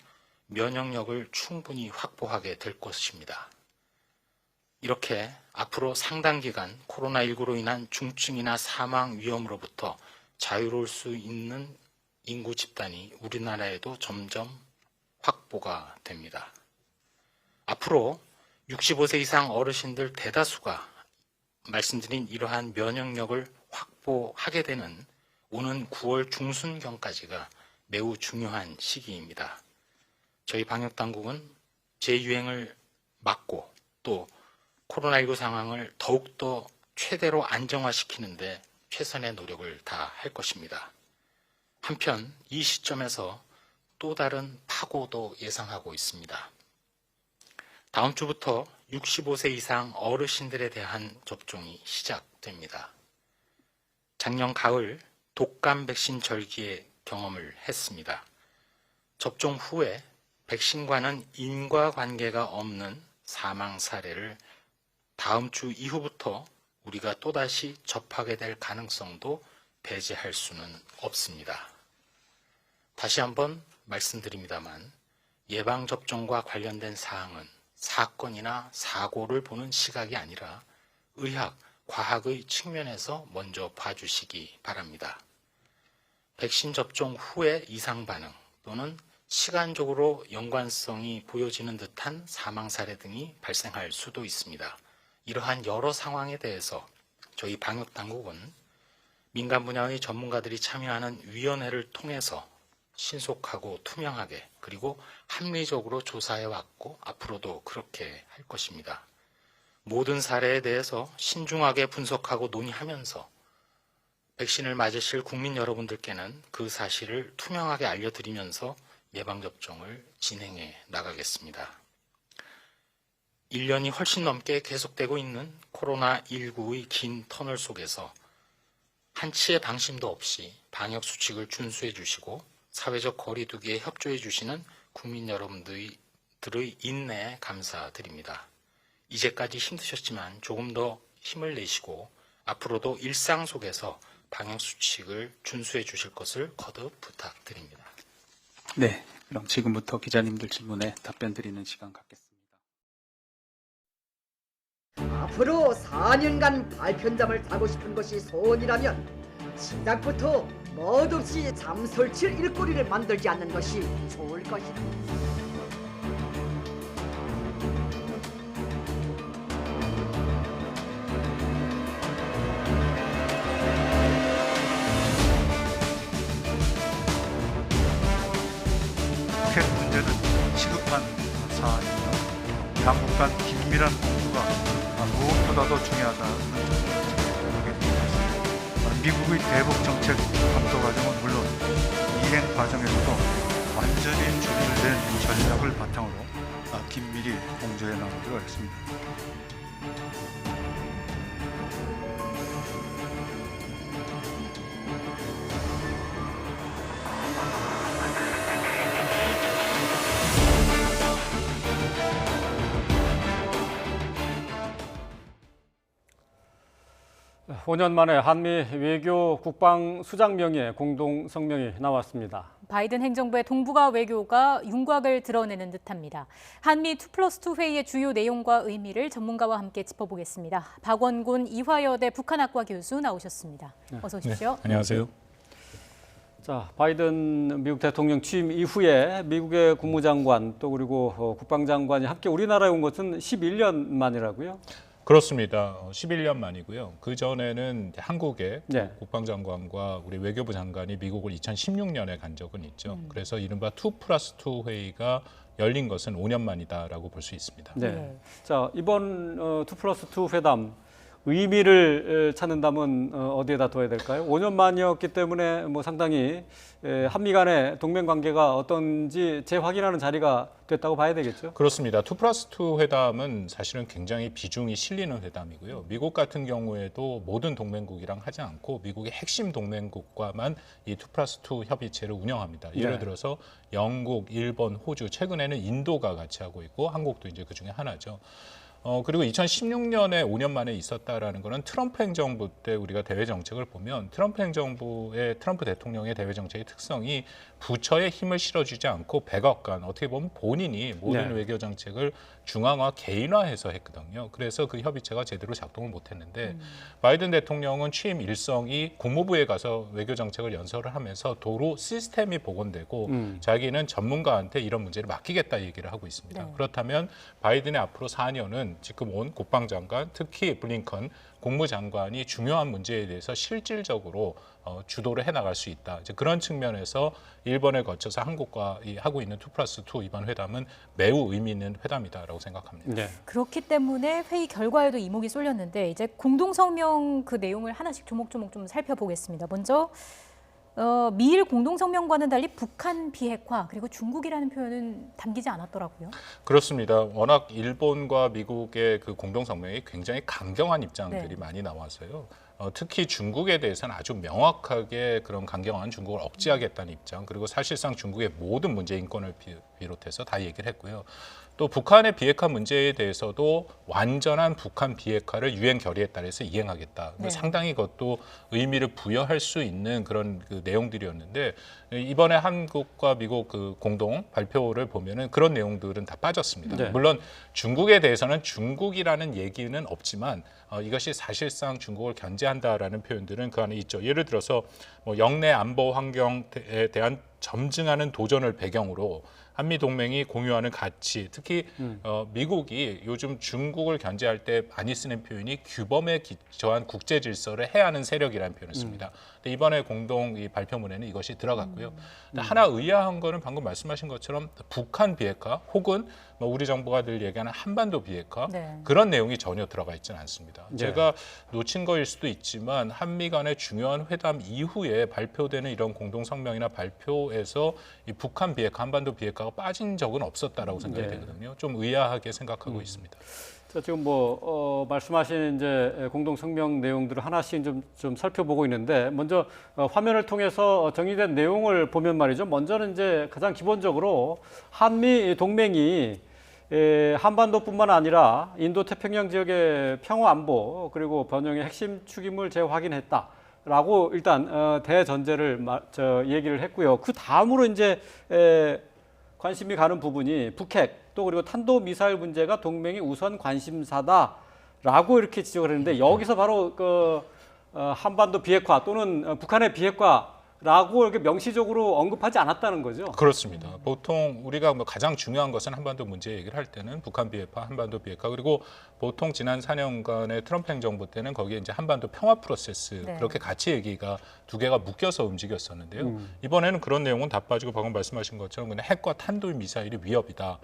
면역력을 충분히 확보하게 될 것입니다. 이렇게 앞으로 상당 기간 코로나19로 인한 중증이나 사망 위험으로부터 자유로울 수 있는 인구 집단이 우리나라에도 점점 확보가 됩니다. 앞으로 65세 이상 어르신들 대다수가 말씀드린 이러한 면역력을 확보하게 되는 오는 9월 중순경까지가 매우 중요한 시기입니다. 저희 방역당국은 재유행을 막고 또 코로나19 상황을 더욱더 최대로 안정화시키는 데 최선의 노력을 다할 것입니다. 한편 이 시점에서 또 다른 파고도 예상하고 있습니다. 다음 주부터 65세 이상 어르신들에 대한 접종이 시작됩니다. 작년 가을 독감 백신 절기에 경험을 했습니다. 접종 후에 백신과는 인과관계가 없는 사망 사례를 다음 주 이후부터 우리가 또다시 접하게 될 가능성도 배제할 수는 없습니다. 다시 한번 말씀드립니다만 예방접종과 관련된 사항은 사건이나 사고를 보는 시각이 아니라 의학, 과학의 측면에서 먼저 봐주시기 바랍니다. 백신 접종 후의 이상 반응 또는 시간적으로 연관성이 보여지는 듯한 사망 사례 등이 발생할 수도 있습니다. 이러한 여러 상황에 대해서 저희 방역당국은 민간 분야의 전문가들이 참여하는 위원회를 통해서 신속하고 투명하게 그리고 합리적으로 조사해왔고 앞으로도 그렇게 할 것입니다. 모든 사례에 대해서 신중하게 분석하고 논의하면서 백신을 맞으실 국민 여러분들께는 그 사실을 투명하게 알려드리면서 예방접종을 진행해 나가겠습니다. 1년이 훨씬 넘게 계속되고 있는 코로나19의 긴 터널 속에서 한치의 방심도 없이 방역수칙을 준수해 주시고 사회적 거리 두기에 협조해 주시는 국민 여러분들의 인내에 감사드립니다. 이제까지 힘드셨지만 조금 더 힘을 내시고 앞으로도 일상 속에서 방역수칙을 준수해 주실 것을 거듭 부탁드립니다. 네, 그럼 지금부터 기자님들 질문에 답변 드리는 시간 갖겠습니다. 앞으로 4년간 발편담을 타고 싶은 것이 소원이라면 시작부터 멋없이 잠설칠 일거리를 만들지 않는 것이 좋을 것이다. 북핵 문제는 시급한 사안이며 양국 간 긴밀한 공조가 무엇보다도 중요하다는 점을 생각하게 됩니다. 미국의 대북 정책 검토 과정은 물론 이행 과정에서도 완전히 준비된 전략을 바탕으로 긴밀히 공조해 나가기로 했습니다. 5년 만에 한미 외교 국방 수장 명의의 공동 성명이 나왔습니다. 바이든 행정부의 동북아 외교가 윤곽을 드러내는 듯합니다. 한미 2+2 회의의 주요 내용과 의미를 전문가와 함께 짚어보겠습니다. 박원곤 이화여대 북한학과 교수 나오셨습니다. 어서 오십시오. 네, 안녕하세요. 자, 바이든 미국 대통령 취임 이후에 미국의 국무장관 또 그리고 국방장관이 함께 우리나라에 온 것은 11년 만이라고요? 그렇습니다. 11년 만이고요. 그 전에는 한국의 네. 국방장관과 우리 외교부 장관이 미국을 2016년에 간 적은 있죠. 그래서 이른바 2+2 회의가 열린 것은 5년 만이다라고 볼 수 있습니다. 네. 자, 이번 2+2 회담 의미를 찾는다면 어디에다 둬야 될까요? 5년 만이었기 때문에 뭐 상당히 한미 간의 동맹 관계가 어떤지 재확인하는 자리가 됐다고 봐야 되겠죠? 그렇습니다. 2+2 회담은 사실은 굉장히 비중이 실리는 회담이고요. 미국 같은 경우에도 모든 동맹국이랑 하지 않고 미국의 핵심 동맹국과만 이 2+2 협의체를 운영합니다. 예를 들어서 영국, 일본, 호주, 최근에는 인도가 같이 하고 있고 한국도 이제 그 중에 하나죠. 그리고 2016년에 5년 만에 있었다라는 거는 트럼프 행정부 때 우리가 대외 정책을 보면 트럼프 대통령의 대외 정책의 특성이 부처에 힘을 실어주지 않고 백악관, 어떻게 보면 본인이 모든 외교 정책을 중앙화, 개인화해서 했거든요. 그래서 그 협의체가 제대로 작동을 못했는데 바이든 대통령은 취임 일성이 국무부에 가서 외교 정책을 연설을 하면서 도로 시스템이 복원되고 자기는 전문가한테 이런 문제를 맡기겠다 얘기를 하고 있습니다. 그렇다면 바이든의 앞으로 4년은 지금 온 국방장관, 특히 블링컨 국무장관이 중요한 문제에 대해서 실질적으로 주도를 해나갈 수 있다. 이제 그런 측면에서 일본을 거쳐서 한국과 하고 있는 2+2 이번 회담은 매우 의미 있는 회담이다라고 생각합니다. 네. 그렇기 때문에 회의 결과에도 이목이 쏠렸는데 이제 공동성명 그 내용을 하나씩 조목조목 좀 살펴보겠습니다. 먼저 미일 공동성명과는 달리 북한 비핵화 그리고 중국이라는 표현은 담기지 않았더라고요. 그렇습니다. 워낙 일본과 미국의 그 공동성명이 굉장히 강경한 입장들이 많이 나와서요. 특히 중국에 대해서는 아주 명확하게 그런 강경한 중국을 억제하겠다는 입장, 그리고 사실상 중국의 모든 문제, 인권을 비롯해서 다 얘기를 했고요. 또 북한의 비핵화 문제에 대해서도 완전한 북한 비핵화를 유엔 결의에 따라서 이행하겠다. 상당히 그것도 의미를 부여할 수 있는 그런 그 내용들이었는데 이번에 한국과 미국 그 공동 발표를 보면은 그런 내용들은 다 빠졌습니다. 물론 중국에 대해서는 중국이라는 얘기는 없지만 이것이 사실상 중국을 견제한다라는 표현들은 그 안에 있죠. 예를 들어서 뭐 영내 안보 환경에 대한 점증하는 도전을 배경으로 한미 동맹이 공유하는 가치, 특히 미국이 요즘 중국을 견제할 때 많이 쓰는 표현이 규범에 기초한 국제 질서를 해하는 세력이라는 표현을 씁니다. 근데 이번에 공동 이 발표문에는 이것이 들어갔고요. 하나 의아한 거는 방금 말씀하신 것처럼 북한 비핵화 혹은 뭐 우리 정부가 늘 얘기하는 한반도 비핵화 그런 내용이 전혀 들어가 있지는 않습니다. 제가 놓친 거일 수도 있지만 한미 간의 중요한 회담 이후에 발표되는 이런 공동 성명이나 발표에서 이 북한 비핵화, 한반도 비핵화가 빠진 적은 없었다라고 생각이 되거든요. 좀 의아하게 생각하고 있습니다. 자, 지금 말씀하신 이제 공동 성명 내용들을 하나씩 좀 살펴보고 있는데 먼저 화면을 통해서 정리된 내용을 보면 말이죠. 먼저는 이제 가장 기본적으로 한미 동맹이 한반도뿐만 아니라 인도 태평양 지역의 평화 안보 그리고 번영의 핵심 축임을 재확인했다라고 일단 대전제를 얘기를 했고요. 그 다음으로 이제 관심이 가는 부분이 북핵 또 그리고 탄도미사일 문제가 동맹의 우선 관심사다라고 이렇게 지적을 했는데 여기서 바로 한반도 비핵화 또는 북한의 비핵화라고 이렇게 명시적으로 언급하지 않았다는 거죠. 그렇습니다. 보통 우리가 뭐 가장 중요한 것은 한반도 문제 얘기를 할 때는 북한 비핵화, 한반도 비핵화 그리고 보통 지난 4년간의 트럼프 행정부 때는 거기에 이제 한반도 평화 프로세스 그렇게 같이 얘기가 두 개가 묶여서 움직였었는데요. 이번에는 그런 내용은 다 빠지고 방금 말씀하신 것처럼 그냥 핵과 탄도미사일이 위협이다.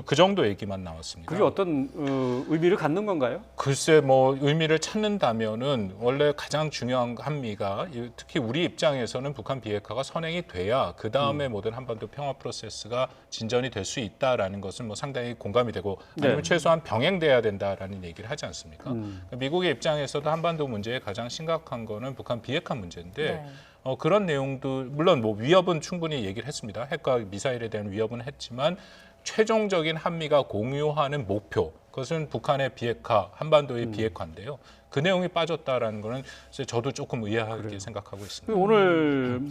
그 정도 얘기만 나왔습니다. 그게 어떤 의미를 갖는 건가요? 글쎄 뭐 의미를 찾는다면은 원래 가장 중요한 한미가 특히 우리 입장에서는 북한 비핵화가 선행이 돼야 그 다음에 모든 한반도 평화 프로세스가 진전이 될 수 있다라는 것은 뭐 상당히 공감이 되고 아니면 최소한 병행돼야 된다라는 얘기를 하지 않습니까? 미국의 입장에서도 한반도 문제의 가장 심각한 거는 북한 비핵화 문제인데 그런 내용도 물론 뭐 위협은 충분히 얘기를 했습니다. 핵과 미사일에 대한 위협은 했지만 최종적인 한미가 공유하는 목표 그것은 북한의 비핵화, 한반도의 비핵화인데요. 그 내용이 빠졌다라는 거는 저도 조금 의아하게 생각하고 있습니다. 오늘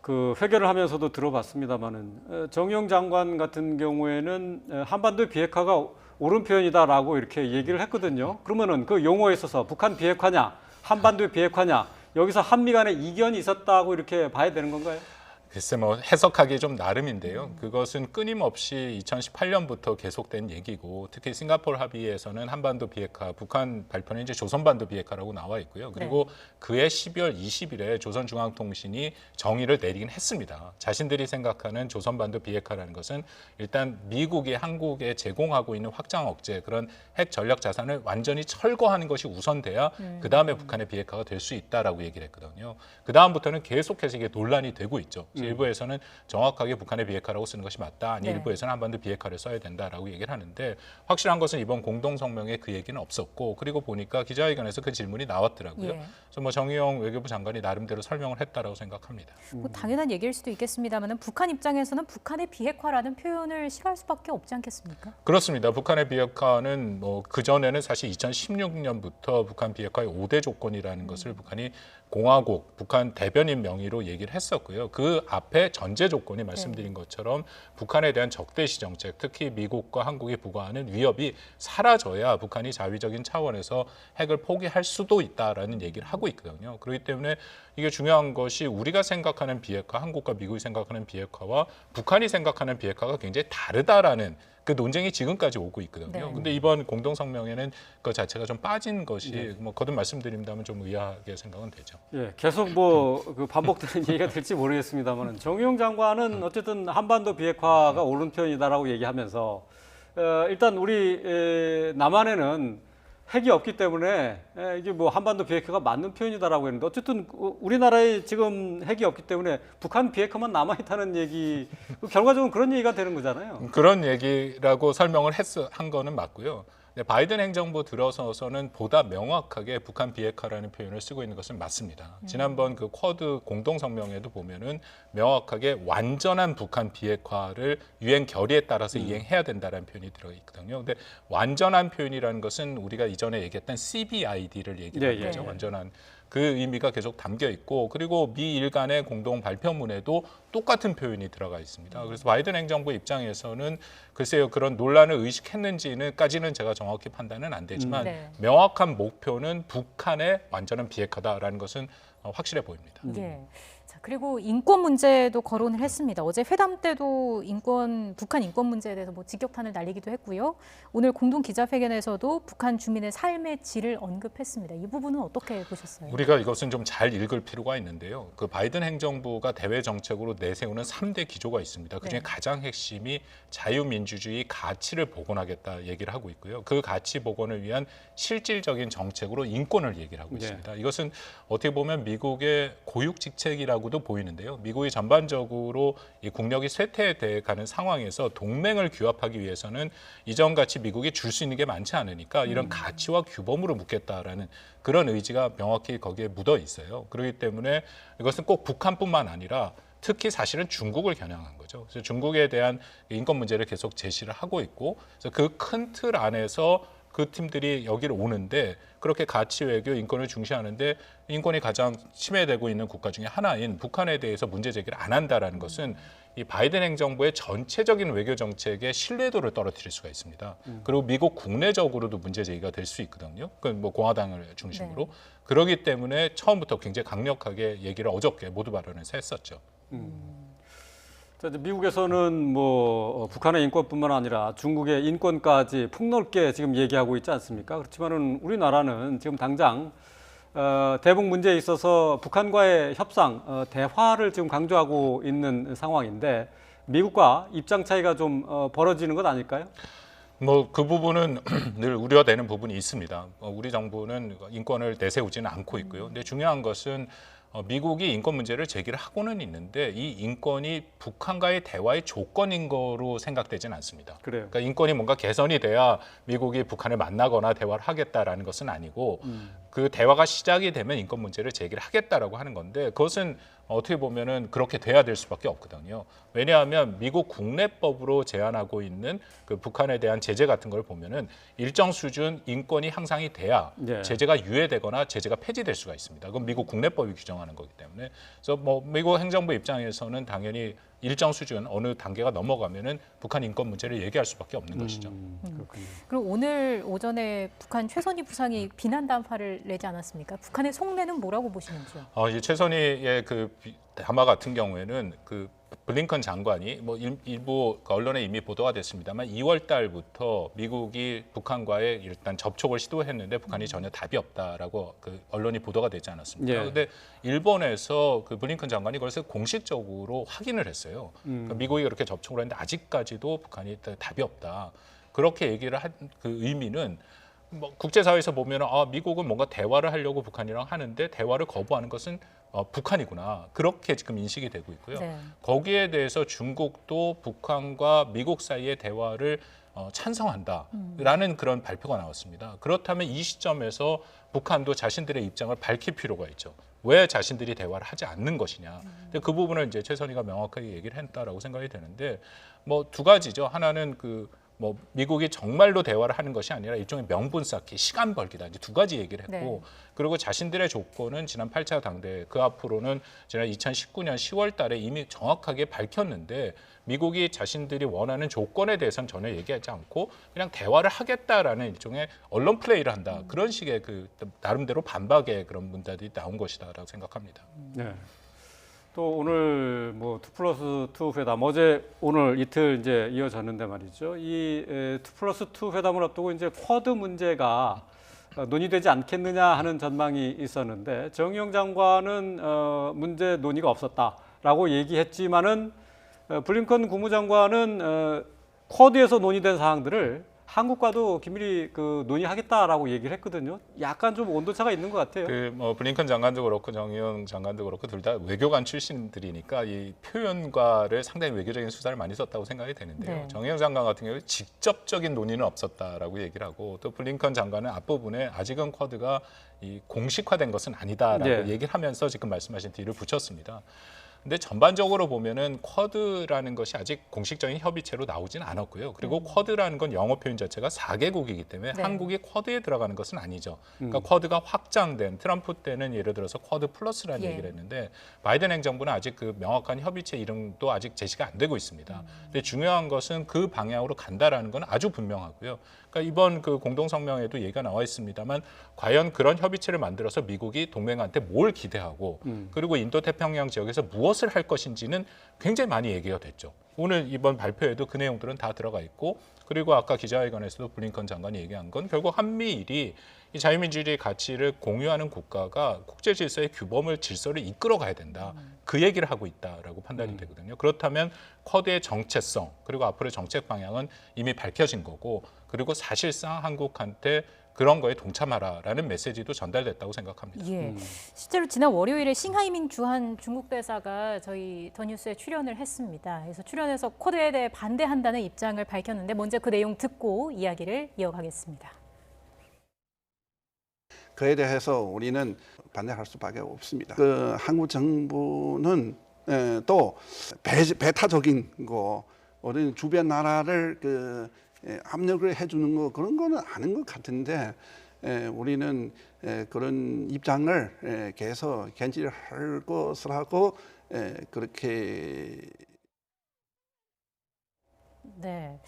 그 회견을 하면서도 들어봤습니다만은 정의용 장관 같은 경우에는 한반도의 비핵화가 옳은 표현이다라고 이렇게 얘기를 했거든요. 그러면은 그 용어에 있어서 북한 비핵화냐, 한반도의 비핵화냐, 여기서 한미 간에 이견이 있었다고 이렇게 봐야 되는 건가요? 글쎄 해석하기 좀 나름인데요. 그것은 끊임없이 2018년부터 계속된 얘기고 특히 싱가포르 합의에서는 한반도 비핵화, 북한 발표는 이제 조선반도 비핵화라고 나와 있고요. 그리고 그해 12월 20일에 조선중앙통신이 정의를 내리긴 했습니다. 자신들이 생각하는 조선반도 비핵화라는 것은 일단 미국이 한국에 제공하고 있는 확장 억제 그런 핵 전략 자산을 완전히 철거하는 것이 우선돼야 그다음에 북한의 비핵화가 될 수 있다라고 얘기를 했거든요. 그다음부터는 계속해서 이게 논란이 되고 있죠. 일부에서는 정확하게 북한의 비핵화라고 쓰는 것이 맞다. 아니 일부에서는 한반도 비핵화를 써야 된다라고 얘기를 하는데 확실한 것은 이번 공동성명에 그 얘기는 없었고 그리고 보니까 기자회견에서 그 질문이 나왔더라고요. 그래서 정의용 외교부 장관이 나름대로 설명을 했다라고 생각합니다. 당연한 얘기일 수도 있겠습니다만 북한 입장에서는 북한의 비핵화라는 표현을 싫어할 수밖에 없지 않겠습니까? 그렇습니다. 북한의 비핵화는 그전에는 사실 2016년부터 북한 비핵화의 5대 조건이라는 것을 북한이 공화국, 북한 대변인 명의로 얘기를 했었고요. 그 앞에 전제 조건이 말씀드린 것처럼 북한에 대한 적대시 정책, 특히 미국과 한국이 부과하는 위협이 사라져야 북한이 자위적인 차원에서 핵을 포기할 수도 있다라는 얘기를 하고 있거든요. 그렇기 때문에 이게 중요한 것이 우리가 생각하는 비핵화, 한국과 미국이 생각하는 비핵화와 북한이 생각하는 비핵화가 굉장히 다르다라는 그 논쟁이 지금까지 오고 있거든요. 근데 이번 공동성명에는 그 자체가 좀 빠진 것이 거듭 말씀드린다면 좀 의아하게 생각은 되죠. 예, 계속 그 반복되는 얘기가 될지 모르겠습니다만 정의용 장관은 어쨌든 한반도 비핵화가 옳은 표현이다라고 얘기하면서 일단 우리 남한에는 핵이 없기 때문에 이게 한반도 비핵화가 맞는 표현이다라고 했는데 어쨌든 우리나라에 지금 핵이 없기 때문에 북한 비핵화만 남아있다는 얘기 결과적으로 그런 얘기가 되는 거잖아요. 그런 얘기라고 설명을 한 거는 맞고요. 바이든 행정부 들어서서는 보다 명확하게 북한 비핵화라는 표현을 쓰고 있는 것은 맞습니다. 지난번 그 쿼드 공동성명에도 보면은 명확하게 완전한 북한 비핵화를 유엔 결의에 따라서 이행해야 된다는 표현이 들어있거든요. 근데 완전한 표현이라는 것은 우리가 이전에 얘기했던 CBID를 얘기하는 거죠. 완전한. 그 의미가 계속 담겨 있고 그리고 미일 간의 공동 발표문에도 똑같은 표현이 들어가 있습니다. 그래서 바이든 행정부 입장에서는 글쎄요 그런 논란을 의식했는지는까지는 제가 정확히 판단은 안 되지만 명확한 목표는 북한의 완전한 비핵화다라는 것은 확실해 보입니다. 자, 그리고 인권 문제도 거론을 했습니다. 어제 회담 때도 북한 인권 문제에 대해서 직격탄을 날리기도 했고요. 오늘 공동 기자회견에서도 북한 주민의 삶의 질을 언급했습니다. 이 부분은 어떻게 보셨어요? 우리가 이것은 좀 잘 읽을 필요가 있는데요. 그 바이든 행정부가 대외 정책으로 내세우는 3대 기조가 있습니다. 그중에 가장 핵심이 자유민주주의 가치를 복원하겠다 얘기를 하고 있고요. 그 가치 복원을 위한 실질적인 정책으로 인권을 얘기를 하고 있습니다. 이것은 어떻게 보면 미국의 고육직책이라고도 보이는데요. 미국이 전반적으로 이 국력이 쇠퇴돼 가는 상황에서 동맹을 규합하기 위해서는 이전같이 미국이 줄 수 있는 게 많지 않으니까 이런 가치와 규범으로 묻겠다라는 그런 의지가 명확히 거기에 묻어 있어요. 그렇기 때문에 이것은 꼭 북한뿐만 아니라 특히 사실은 중국을 겨냥한 거죠. 그래서 중국에 대한 인권 문제를 계속 제시를 하고 있고 그래서 그 큰 틀 안에서 그 팀들이 여기를 오는데 그렇게 가치 외교, 인권을 중시하는데 인권이 가장 침해되고 있는 국가 중에 하나인 북한에 대해서 문제 제기를 안 한다라는 것은 이 바이든 행정부의 전체적인 외교 정책의 신뢰도를 떨어뜨릴 수가 있습니다. 그리고 미국 국내적으로도 문제 제기가 될 수 있거든요. 그 공화당을 중심으로. 그렇기 때문에 처음부터 굉장히 강력하게 얘기를 어저께 모두 발언에서 했었죠. 미국에서는 북한의 인권뿐만 아니라 중국의 인권까지 폭넓게 지금 얘기하고 있지 않습니까? 그렇지만은 우리나라는 지금 당장 대북 문제에 있어서 북한과의 협상, 대화를 지금 강조하고 있는 상황인데 미국과 입장 차이가 좀 벌어지는 것 아닐까요? 그 부분은 늘 우려되는 부분이 있습니다. 우리 정부는 인권을 내세우지는 않고 있고요. 근데 중요한 것은 미국이 인권 문제를 제기를 하고는 있는데 이 인권이 북한과의 대화의 조건인 거로 생각되지는 않습니다. 그러니까 인권이 뭔가 개선이 돼야 미국이 북한을 만나거나 대화를 하겠다라는 것은 아니고 그 대화가 시작이 되면 인권 문제를 제기를 하겠다라고 하는 건데 그것은 어떻게 보면은 그렇게 돼야 될 수밖에 없거든요. 왜냐하면 미국 국내법으로 제한하고 있는 그 북한에 대한 제재 같은 걸 보면은 일정 수준 인권이 향상이 돼야 네. 제재가 유예되거나 제재가 폐지될 수가 있습니다. 그건 미국 국내법이 규정하는 거기 때문에 그래서 뭐 미국 행정부 입장에서는 당연히 일정 수준 어느 단계가 넘어가면은 북한 인권 문제를 얘기할 수밖에 없는 것이죠. 그리고 오늘 오전에 북한 최선희 부상이 비난 담화를 내지 않았습니까? 북한의 속내는 뭐라고 보시는지요? 이제 최선희의 그 담화 같은 경우에는 그 블링컨 장관이 뭐 일부 언론에 이미 보도가 됐습니다만 2월 달부터 미국이 북한과의 일단 접촉을 시도했는데 북한이 전혀 답이 없다라고 그 언론이 보도가 되지 않았습니까? 그런데 일본에서 그 블링컨 장관이 그것을 공식적으로 확인을 했어요. 그러니까 미국이 그렇게 접촉을 했는데 아직까지도 북한이 답이 없다. 그렇게 얘기를 한 그 의미는 뭐 국제사회에서 보면 미국은 뭔가 대화를 하려고 북한이랑 하는데 대화를 거부하는 것은 북한이구나. 그렇게 지금 인식이 되고 있고요. 네. 거기에 대해서 중국도 북한과 미국 사이의 대화를 찬성한다라는 그런 발표가 나왔습니다. 그렇다면 이 시점에서 북한도 자신들의 입장을 밝힐 필요가 있죠. 왜 자신들이 대화를 하지 않는 것이냐. 근데 그 부분을 이제 최선희가 명확하게 얘기를 했다라고 생각이 되는데 뭐 두 가지죠. 하나는 뭐 미국이 정말로 대화를 하는 것이 아니라 일종의 명분 쌓기, 시간 벌기다. 이제 두 가지 얘기를 했고 네. 그리고 자신들의 조건은 지난 8차 당대 그 앞으로는 지난 2019년 10월 달에 이미 정확하게 밝혔는데 미국이 자신들이 원하는 조건에 대해서는 전혀 얘기하지 않고 그냥 대화를 하겠다라는 일종의 언론 플레이를 한다. 그런 식의 그 나름대로 반박의 그런 문자들이 나온 것이다라고 생각합니다. 네. 또 오늘 뭐 2+2 회담 어제 오늘 이틀 이제 이어졌는데 말이죠. 이 2+2 회담을 앞두고 이제 쿼드 문제가 논의되지 않겠느냐 하는 전망이 있었는데 정의용 장관은 문제 논의가 없었다라고 얘기했지만은 블링컨 국무장관은 쿼드에서 논의된 사항들을 한국과도 긴밀히 논의하겠다라고 얘기를 했거든요. 약간 좀 온도차가 있는 것 같아요. 뭐 블링컨 장관도 그렇고 정의용 장관도 그렇고 둘 다 외교관 출신들이니까 이 표현과를 상당히 외교적인 수사를 많이 썼다고 생각이 되는데요. 네. 정의용 장관 같은 경우에 직접적인 논의는 없었다라고 얘기를 하고 또 블링컨 장관은 앞부분에 아직은 쿼드가 이 공식화된 것은 아니다라고 네. 얘기를 하면서 지금 말씀하신 뒤를 붙였습니다. 근데 전반적으로 보면은 쿼드라는 것이 아직 공식적인 협의체로 나오진 않았고요. 그리고 쿼드라는 건 영어 표현 자체가 4개국이기 때문에 네. 한국이 쿼드에 들어가는 것은 아니죠. 그러니까 쿼드가 확장된 트럼프 때는 예를 들어서 쿼드 플러스라는 예. 얘기를 했는데 바이든 행정부는 아직 그 명확한 협의체 이름도 아직 제시가 안 되고 있습니다. 근데 중요한 것은 그 방향으로 간다라는 건 아주 분명하고요. 그러니까 이번 그 공동성명에도 얘기가 나와 있습니다만 과연 그런 협의체를 만들어서 미국이 동맹한테 뭘 기대하고 그리고 인도태평양 지역에서 무엇을 할 것인지는 굉장히 많이 얘기가 됐죠. 오늘 이번 발표에도 그 내용들은 다 들어가 있고 그리고 아까 기자회견에서도 블링컨 장관이 얘기한 건 결국 한미일이 이 자유민주주의 가치를 공유하는 국가가 국제 질서의 규범을 질서를 이끌어 가야 된다. 그 얘기를 하고 있다라고 판단이 되거든요. 그렇다면 쿼드의 정체성 그리고 앞으로의 정책 방향은 이미 밝혀진 거고 그리고 사실상 한국한테 그런 거에 동참하라라는 메시지도 전달됐다고 생각합니다. 예. 실제로 지난 월요일에 싱하이밍 주한 중국 대사가 저희 더 뉴스에 출연을 했습니다. 그래서 출연해서 쿼드에 대해 반대한다는 입장을 밝혔는데 먼저 그 내용 듣고 이야기를 이어가겠습니다. 그에 대해서 우리는 반대할 수밖에 없습니다. 한국 정부는 또 배타적인 거, 우리 주변 나라를 압력을 해주는 거 그런 거는 아닌 것 같은데 우리는 그런 입장을 계속 견지할 것을 하고 그렇게. 네,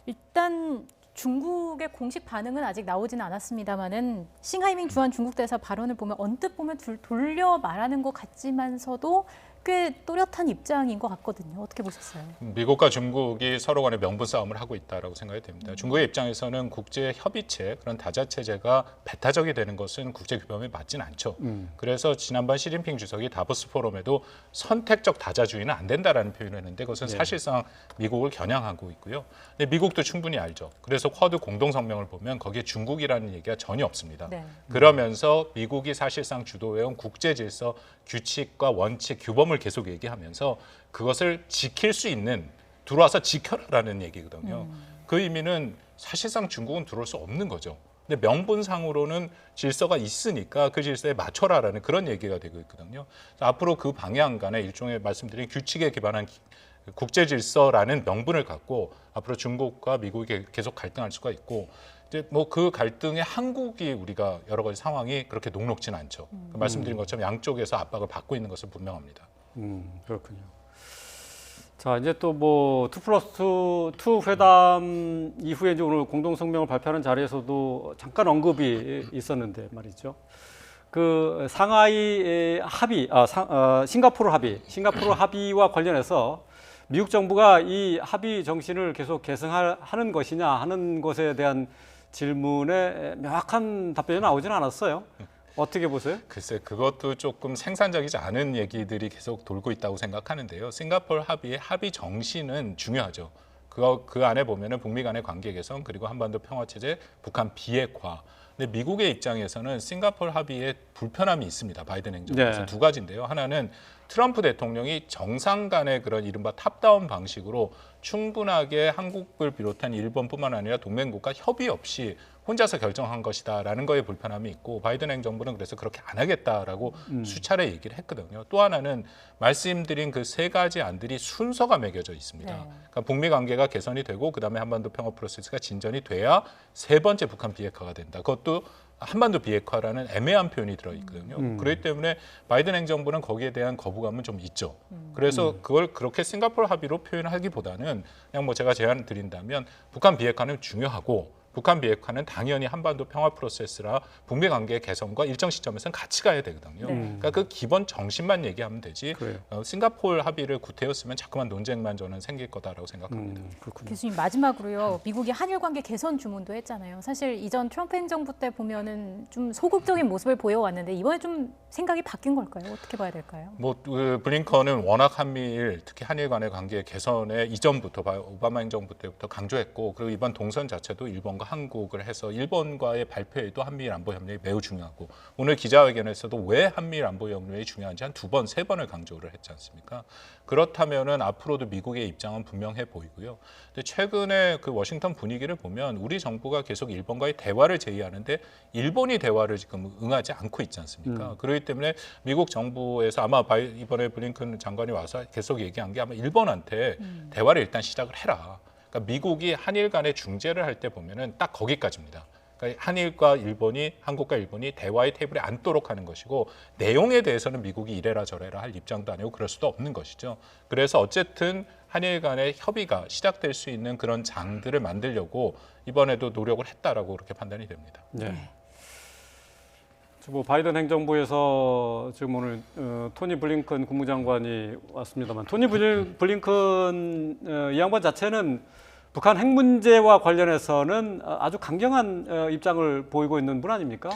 일단. 중국의 공식 반응은 아직 나오지는 않았습니다만은 싱하이밍 주한 중국 대사 발언을 보면 언뜻 보면 돌려 말하는 것 같지만서도 꽤 또렷한 입장인 것 같거든요. 어떻게 보셨어요? 미국과 중국이 서로 간에 명분 싸움을 하고 있다라고 생각이 됩니다. 중국의 입장에서는 국제 협의체 그런 다자 체제가 배타적이 되는 것은 국제 규범에 맞진 않죠. 그래서 지난번 시진핑 주석이 다보스 포럼에도 선택적 다자주의는 안 된다라는 표현을 했는데 그것은 사실상 미국을 겨냥하고 있고요. 근데 미국도 충분히 알죠. 그래서 쿼드 공동성명을 보면 거기에 중국이라는 얘기가 전혀 없습니다. 네. 그러면서 미국이 사실상 주도해온 국제 질서 규칙과 원칙, 규범을 계속 얘기하면서 그것을 지킬 수 있는 들어와서 지켜라라는 얘기거든요. 그 의미는 사실상 중국은 들어올 수 없는 거죠. 근데 명분상으로는 질서가 있으니까 그 질서에 맞춰라라는 그런 얘기가 되고 있거든요. 앞으로 그 방향 간에 일종의 말씀드린 규칙에 기반한 국제 질서라는 명분을 갖고 앞으로 중국과 미국이 계속 갈등할 수가 있고 이제 뭐 그 갈등에 한국이 우리가 여러 가지 상황이 그렇게 녹록지는 않죠. 말씀드린 것처럼 양쪽에서 압박을 받고 있는 것은 분명합니다. 그렇군요. 자, 이제 또 뭐 2+2 회담 이후에 이제 오늘 공동 성명을 발표하는 자리에서도 잠깐 언급이 있었는데 말이죠. 그 상하이 합의, 싱가포르 합의와 관련해서 미국 정부가 이 합의 정신을 계속 계승하는 것이냐 하는 것에 대한 질문에 명확한 답변이 나오지는 않았어요. 어떻게 보세요? 글쎄, 그것도 조금 생산적이지 않은 얘기들이 계속 돌고 있다고 생각하는데요. 싱가포르 합의의 합의 정신은 중요하죠. 그 안에 보면은 북미 간의 관계 개선 그리고 한반도 평화 체제, 북한 비핵화. 근데 미국의 입장에서는 싱가포르 합의에 불편함이 있습니다. 바이든 행정부에서 두 가지인데요. 하나는 트럼프 대통령이 정상 간의 그런 이른바 탑다운 방식으로 충분하게 한국을 비롯한 일본뿐만 아니라 동맹국과 협의 없이 혼자서 결정한 것이다라는 거에 불편함이 있고 바이든 행정부는 그래서 그렇게 안 하겠다라고 수차례 얘기를 했거든요. 또 하나는 말씀드린 그 세 가지 안들이 순서가 매겨져 있습니다. 그러니까 북미 관계가 개선이 되고 그다음에 한반도 평화 프로세스가 진전이 돼야 세 번째 북한 비핵화가 된다. 그것도 한반도 비핵화라는 애매한 표현이 들어있거든요. 그렇기 때문에 바이든 행정부는 거기에 대한 거부감은 좀 있죠. 그래서 그걸 그렇게 싱가포르 합의로 표현하기보다는 그냥 뭐 제가 제안을 드린다면 북한 비핵화는 중요하고 북한 비핵화는 당연히 한반도 평화 프로세스라 북미 관계 개선과 일정 시점에서는 같이 가야 되거든요. 그러니까 그 기본 정신만 얘기하면 되지 싱가포르 합의를 구태였으면 자꾸만 논쟁만 저는 생길 거다라고 생각합니다. 교수님 마지막으로요. 미국이 한일 관계 개선 주문도 했잖아요. 사실 이전 트럼프 행정부 때 보면은 좀 소극적인 모습을 보여왔는데 이번에 좀 생각이 바뀐 걸까요? 어떻게 봐야 될까요? 뭐 블링컨은 워낙 한미일 특히 한일 간의 관계 개선에 이전부터 오바마 행정부 때부터 강조했고 그리고 이번 동선 자체도 일본과 한국을 해서 일본과의 발표에도 한미일 안보 협력이 매우 중요하고 오늘 기자회견에서도 왜 한미일 안보 협력이 중요한지 한 2번, 3번을 강조를 했지 않습니까? 그렇다면은 앞으로도 미국의 입장은 분명해 보이고요. 근데 최근에 그 워싱턴 분위기를 보면 우리 정부가 계속 일본과의 대화를 제의하는데 일본이 대화를 지금 응하지 않고 있지 않습니까? 그렇기 때문에 미국 정부에서 아마 이번에 블링컨 장관이 와서 계속 얘기한 게 아마 일본한테 대화를 일단 시작을 해라. 그러니까 미국이 한일 간의 중재를 할 때 보면은 딱 거기까지입니다. 그러니까 한일과 일본이 한국과 일본이 대화의 테이블에 앉도록 하는 것이고 내용에 대해서는 미국이 이래라 저래라 할 입장도 아니고 그럴 수도 없는 것이죠. 그래서 어쨌든 한일 간의 협의가 시작될 수 있는 그런 장들을 만들려고 이번에도 노력을 했다라고 그렇게 판단이 됩니다. 네. 뭐 바이든 행정부에서 지금 오늘 토니 블링컨 국무장관이 왔습니다만 토니 블링컨 이 양반 자체는 북한 핵 문제와 관련해서는 아주 강경한 입장을 보이고 있는 분 아닙니까?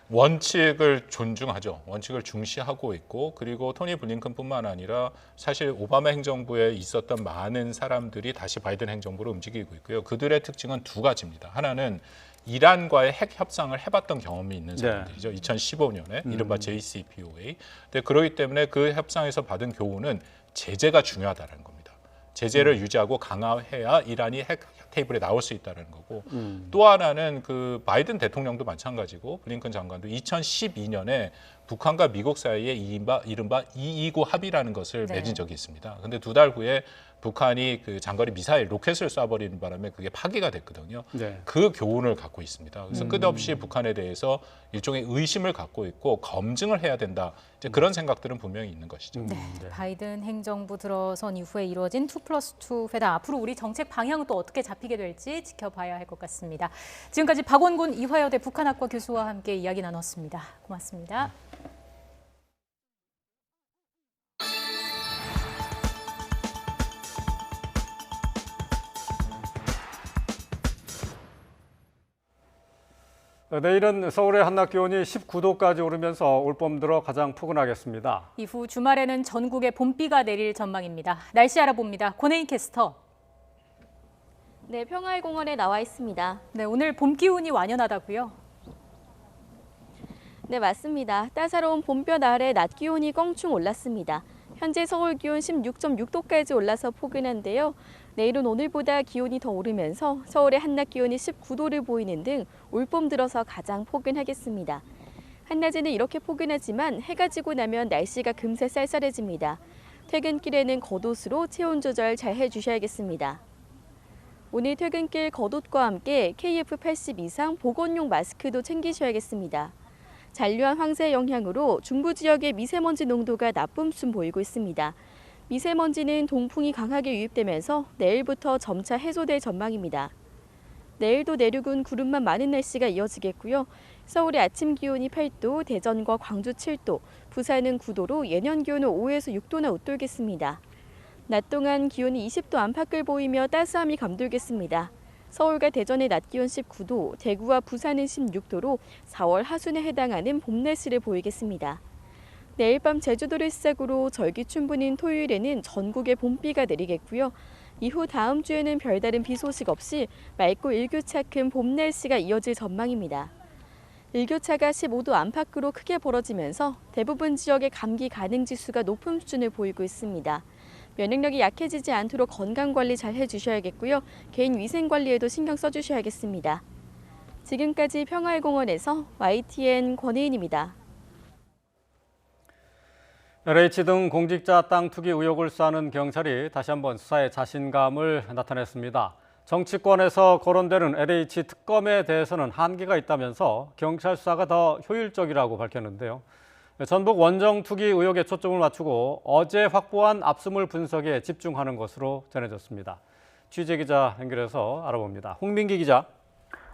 원칙을 존중하죠. 원칙을 중시하고 있고 그리고 토니 블링컨뿐만 아니라 사실 오바마 행정부에 있었던 많은 사람들이 다시 바이든 행정부로 움직이고 있고요. 그들의 특징은 두 가지입니다. 하나는 이란과의 핵 협상을 해봤던 경험이 있는 사람들이죠. 2015년에 이른바 JCPOA. 근데 그렇기 때문에 그 협상에서 받은 교훈은 제재가 중요하다는 겁니다. 제재를 유지하고 강화해야 이란이 핵 테이블에 나올 수 있다는 거고 또 하나는 그 바이든 대통령도 마찬가지고 블링컨 장관도 2012년에 북한과 미국 사이에 이른바 229 합의라는 것을 맺은 적이 있습니다. 근데 2달 후에 북한이 그 장거리 미사일 로켓을 쏴버리는 바람에 그게 파기가 됐거든요. 그 교훈을 갖고 있습니다. 그래서 끝없이 북한에 대해서 일종의 의심을 갖고 있고 검증을 해야 된다. 이제 그런 생각들은 분명히 있는 것이죠. 바이든 행정부 들어선 이후에 이루어진 2+2 회담 앞으로 우리 정책 방향은 또 어떻게 잡히게 될지 지켜봐야 할 것 같습니다. 지금까지 박원곤 이화여대 북한학과 교수와 함께 이야기 나눴습니다. 고맙습니다. 내일은 서울의 한낮 기온이 19도까지 오르면서 올봄 들어 가장 포근하겠습니다. 이후 주말에는 전국에 봄비가 내릴 전망입니다. 날씨 알아봅니다. 권혜인 캐스터. 네, 평화의 공원에 나와 있습니다. 네, 오늘 봄 기운이 완연하다고요? 네, 맞습니다. 따사로운 봄볕 아래 낮 기온이 껑충 올랐습니다. 현재 서울 기온 16.6도까지 올라서 포근한데요. 내일은 오늘보다 기온이 더 오르면서 서울의 한낮 기온이 19도를 보이는 등 올봄 들어서 가장 포근하겠습니다. 한낮에는 이렇게 포근하지만 해가 지고 나면 날씨가 금세 쌀쌀해집니다. 퇴근길에는 겉옷으로 체온 조절 잘 해주셔야겠습니다. 오늘 퇴근길 겉옷과 함께 KF80 이상 보건용 마스크도 챙기셔야겠습니다. 잔류한 황사의 영향으로 중부 지역의 미세먼지 농도가 나쁨순 보이고 있습니다. 미세먼지는 동풍이 강하게 유입되면서 내일부터 점차 해소될 전망입니다. 내일도 내륙은 구름만 많은 날씨가 이어지겠고요. 서울의 아침 기온이 8도, 대전과 광주 7도, 부산은 9도로 예년 기온은 5에서 6도나 웃돌겠습니다. 낮 동안 기온이 20도 안팎을 보이며 따스함이 감돌겠습니다. 서울과 대전의 낮 기온 19도, 대구와 부산은 16도로 4월 하순에 해당하는 봄 날씨를 보이겠습니다. 내일 밤 제주도를 시작으로 절기춘분인 토요일에는 전국에 봄비가 내리겠고요. 이후 다음 주에는 별다른 비 소식 없이 맑고 일교차큰 봄 날씨가 이어질 전망입니다. 일교차가 15도 안팎으로 크게 벌어지면서 대부분 지역의 감기 가능 지수가 높은 수준을 보이고 있습니다. 면역력이 약해지지 않도록 건강관리 잘 해주셔야겠고요. 개인 위생관리에도 신경 써주셔야겠습니다. 지금까지 평화의공원에서 YTN 권혜인입니다. LH 등 공직자 땅 투기 의혹을 수사하는 경찰이 다시 한번 수사에 자신감을 나타냈습니다. 정치권에서 거론되는 LH 특검에 대해서는 한계가 있다면서 경찰 수사가 더 효율적이라고 밝혔는데요. 전북 원정 투기 의혹에 초점을 맞추고 어제 확보한 압수물 분석에 집중하는 것으로 전해졌습니다. 취재기자 연결해서 알아봅니다. 홍민기 기자.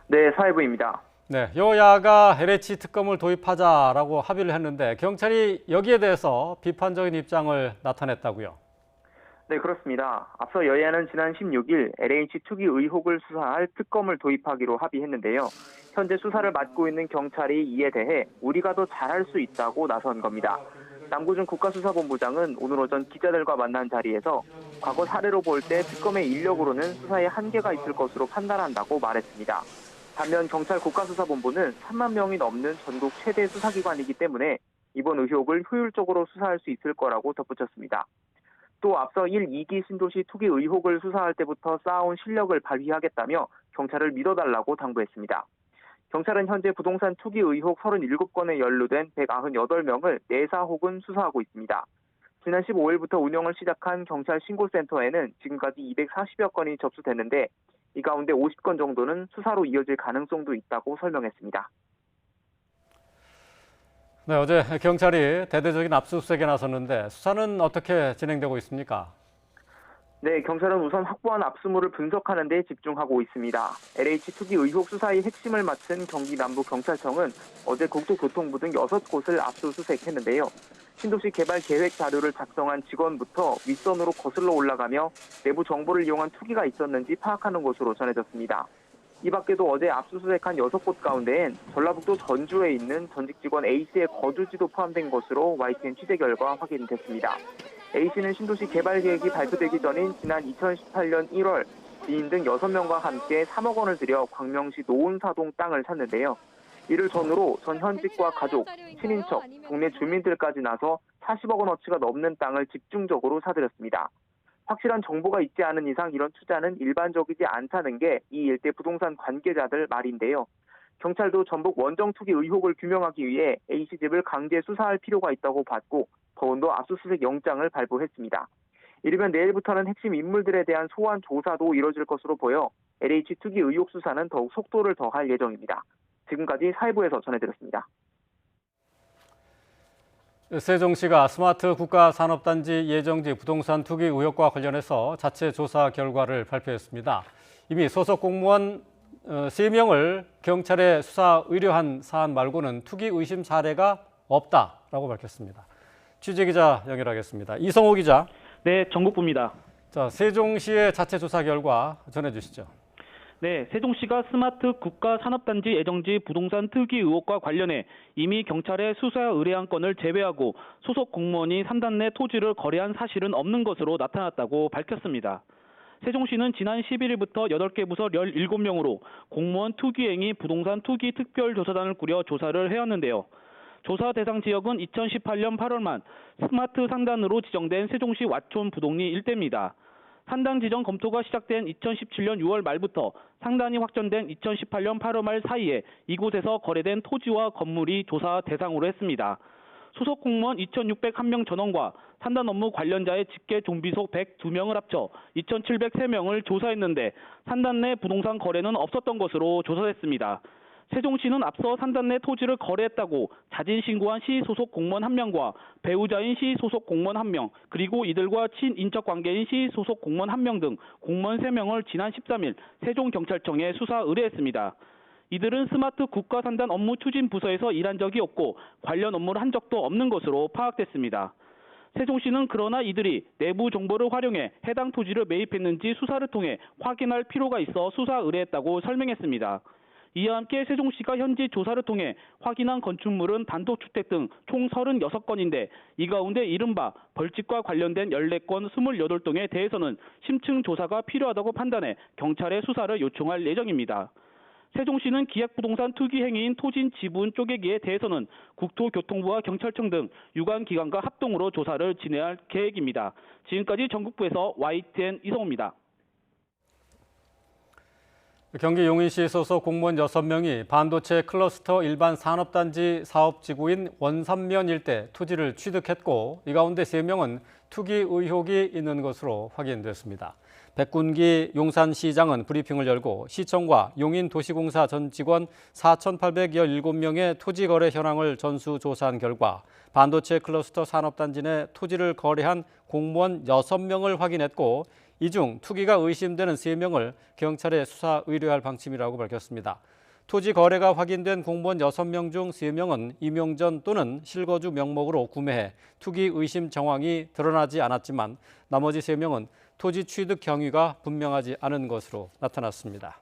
네, 사회부입니다. 네, 여야가 LH 특검을 도입하자라고 합의를 했는데 경찰이 여기에 대해서 비판적인 입장을 나타냈다고요. 네, 그렇습니다. 앞서 여야는 지난 16일 LH 투기 의혹을 수사할 특검을 도입하기로 합의했는데요. 현재 수사를 맡고 있는 경찰이 이에 대해 우리가 더 잘할 수 있다고 나선 겁니다. 남구준 국가수사본부장은 오늘 오전 기자들과 만난 자리에서 과거 사례로 볼 때 특검의 인력으로는 수사에 한계가 있을 것으로 판단한다고 말했습니다. 반면 경찰 국가수사본부는 3만 명이 넘는 전국 최대 수사기관이기 때문에 이번 의혹을 효율적으로 수사할 수 있을 거라고 덧붙였습니다. 또 앞서 1, 2기 신도시 투기 의혹을 수사할 때부터 쌓아온 실력을 발휘하겠다며 경찰을 믿어달라고 당부했습니다. 경찰은 현재 부동산 투기 의혹 37건에 연루된 198명을 내사 혹은 수사하고 있습니다. 지난 15일부터 운영을 시작한 경찰 신고센터에는 지금까지 240여 건이 접수됐는데 이 가운데 50건 정도는 수사로 이어질 가능성도 있다고 설명했습니다. 네, 어제 경찰이 대대적인 압수수색에 나섰는데 수사는 어떻게 진행되고 있습니까? 네, 경찰은 우선 확보한 압수물을 분석하는 데 집중하고 있습니다. LH 투기 의혹 수사의 핵심을 맡은 경기 남부경찰청은 어제 국토교통부 등 6곳을 압수수색했는데요. 신도시 개발 계획 자료를 작성한 직원부터 윗선으로 거슬러 올라가며 내부 정보를 이용한 투기가 있었는지 파악하는 것으로 전해졌습니다. 이 밖에도 어제 압수수색한 6곳 가운데엔 전라북도 전주에 있는 전직 직원 A씨의 거주지도 포함된 것으로 YTN 취재 결과 확인됐습니다. A씨는 신도시 개발 계획이 발표되기 전인 지난 2018년 1월 지인 등 6명과 함께 3억 원을 들여 광명시 노은사동 땅을 샀는데요. 이를 전후로 전 현직과 가족, 친인척, 동네 주민들까지 나서 40억 원어치가 넘는 땅을 집중적으로 사들였습니다. 확실한 정보가 있지 않은 이상 이런 투자는 일반적이지 않다는 게 이 일대 부동산 관계자들 말인데요. 경찰도 전북 원정 투기 의혹을 규명하기 위해 A씨 집을 강제 수사할 필요가 있다고 봤고 더운도 압수수색 영장을 발부했습니다. 이르면 내일부터는 핵심 인물들에 대한 소환 조사도 이뤄질 것으로 보여 LH 투기 의혹 수사는 더욱 속도를 더할 예정입니다. 지금까지 사회부에서 전해드렸습니다. 세종시가 스마트 국가산업단지 예정지 부동산 투기 의혹과 관련해서 자체 조사 결과를 발표했습니다. 이미 소속 공무원 3명을 경찰에 수사 의뢰한 사안 말고는 투기 의심 사례가 없다라고 밝혔습니다. 취재기자 연결하겠습니다. 이성호 기자. 네, 정국부입니다. 자, 세종시의 자체 조사 결과 전해주시죠. 네, 세종시가 스마트 국가산업단지 예정지 부동산 투기 의혹과 관련해 이미 경찰에 수사 의뢰한 건을 제외하고 소속 공무원이 산단 내 토지를 거래한 사실은 없는 것으로 나타났다고 밝혔습니다. 세종시는 지난 11일부터 8개 부서 17명으로 공무원 투기 행위 부동산 투기 특별조사단을 꾸려 조사를 해왔는데요. 조사 대상 지역은 2018년 8월 말 스마트 상단으로 지정된 세종시 와촌 부동리 일대입니다. 산단 지정 검토가 시작된 2017년 6월 말부터 상단이 확정된 2018년 8월 말 사이에 이곳에서 거래된 토지와 건물이 조사 대상으로 했습니다. 소속 공무원 2,601명 전원과 산단 업무 관련자의 직계 좀비속 102명을 합쳐 2,703명을 조사했는데 산단 내 부동산 거래는 없었던 것으로 조사됐습니다. 세종시는 앞서 산단 내 토지를 거래했다고 자진 신고한 시 소속 공무원 1명과 배우자인 시 소속 공무원 1명, 그리고 이들과 친인척 관계인 시 소속 공무원 1명 등 공무원 3명을 지난 13일 세종경찰청에 수사 의뢰했습니다. 이들은 스마트 국가산단 업무 추진 부서에서 일한 적이 없고 관련 업무를 한 적도 없는 것으로 파악됐습니다. 세종시는 그러나 이들이 내부 정보를 활용해 해당 토지를 매입했는지 수사를 통해 확인할 필요가 있어 수사 의뢰했다고 설명했습니다. 이와 함께 세종시가 현지 조사를 통해 확인한 건축물은 단독주택 등 총 36건인데 이 가운데 이른바 벌집과 관련된 14건 28동에 대해서는 심층 조사가 필요하다고 판단해 경찰에 수사를 요청할 예정입니다. 세종시는 기획부동산 투기 행위인 토진 지분 쪼개기에 대해서는 국토교통부와 경찰청 등 유관기관과 합동으로 조사를 진행할 계획입니다. 지금까지 전국부에서 YTN 이성호입니다. 경기 용인시 소속 공무원 6명이 반도체 클러스터 일반 산업단지 사업지구인 원산면 일대 토지를 취득했고 이 가운데 3명은 투기 의혹이 있는 것으로 확인됐습니다. 백군기 용산시장은 브리핑을 열고 시청과 용인도시공사 전 직원 4,817명의 토지 거래 현황을 전수조사한 결과 반도체 클러스터 산업단지 내 토지를 거래한 공무원 6명을 확인했고 이 중 투기가 의심되는 3명을 경찰에 수사 의뢰할 방침이라고 밝혔습니다. 토지 거래가 확인된 공무원 6명 중 3명은 임용전 또는 실거주 명목으로 구매해 투기 의심 정황이 드러나지 않았지만 나머지 3명은 토지 취득 경위가 분명하지 않은 것으로 나타났습니다.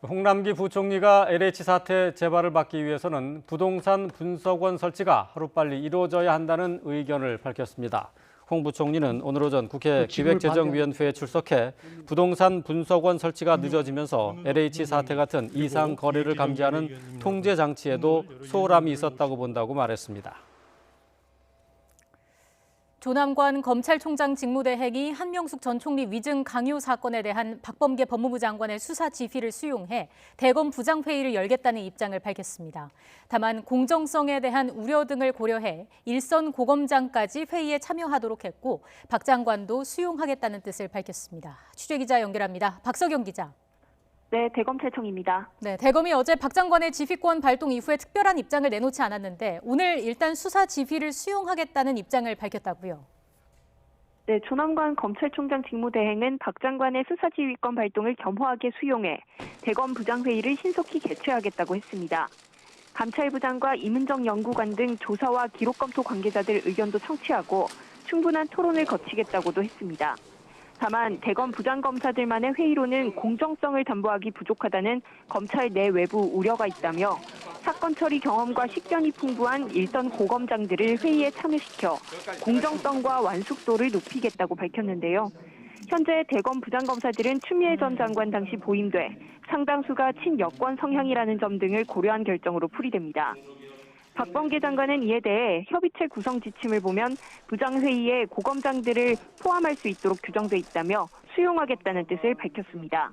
홍남기 부총리가 LH 사태 재발을 막기 위해서는 부동산 분석원 설치가 하루빨리 이루어져야 한다는 의견을 밝혔습니다. 홍 부총리는 오늘 오전 국회 기획재정위원회에 출석해 부동산 분석원 설치가 늦어지면서 LH 사태 같은 이상 거래를 감지하는 통제 장치에도 소홀함이 있었다고 본다고 말했습니다. 조남관 검찰총장 직무대행이 한명숙 전 총리 위증 강요 사건에 대한 박범계 법무부 장관의 수사 지휘를 수용해 대검 부장회의를 열겠다는 입장을 밝혔습니다. 다만 공정성에 대한 우려 등을 고려해 일선 고검장까지 회의에 참여하도록 했고 박 장관도 수용하겠다는 뜻을 밝혔습니다. 취재기자 연결합니다. 박석영 기자. 네, 대검찰청입니다. 네, 대검이 어제 박 장관의 지휘권 발동 이후에 특별한 입장을 내놓지 않았는데 오늘 일단 수사 지휘를 수용하겠다는 입장을 밝혔다고요. 네, 조남관 검찰총장 직무대행은 박 장관의 수사지휘권 발동을 겸허하게 수용해 대검 부장회의를 신속히 개최하겠다고 했습니다. 감찰부장과 이문정 연구관 등 조사와 기록검토 관계자들 의견도 청취하고 충분한 토론을 거치겠다고도 했습니다. 다만 대검 부장검사들만의 회의로는 공정성을 담보하기 부족하다는 검찰 내 외부 우려가 있다며 사건 처리 경험과 식견이 풍부한 일선 고검장들을 회의에 참여시켜 공정성과 완숙도를 높이겠다고 밝혔는데요. 현재 대검 부장검사들은 추미애 전 장관 당시 보임돼 상당수가 친여권 성향이라는 점 등을 고려한 결정으로 풀이됩니다. 박범계 장관은 이에 대해 협의체 구성 지침을 보면 부장회의에 고검장들을 포함할 수 있도록 규정돼 있다며 수용하겠다는 뜻을 밝혔습니다.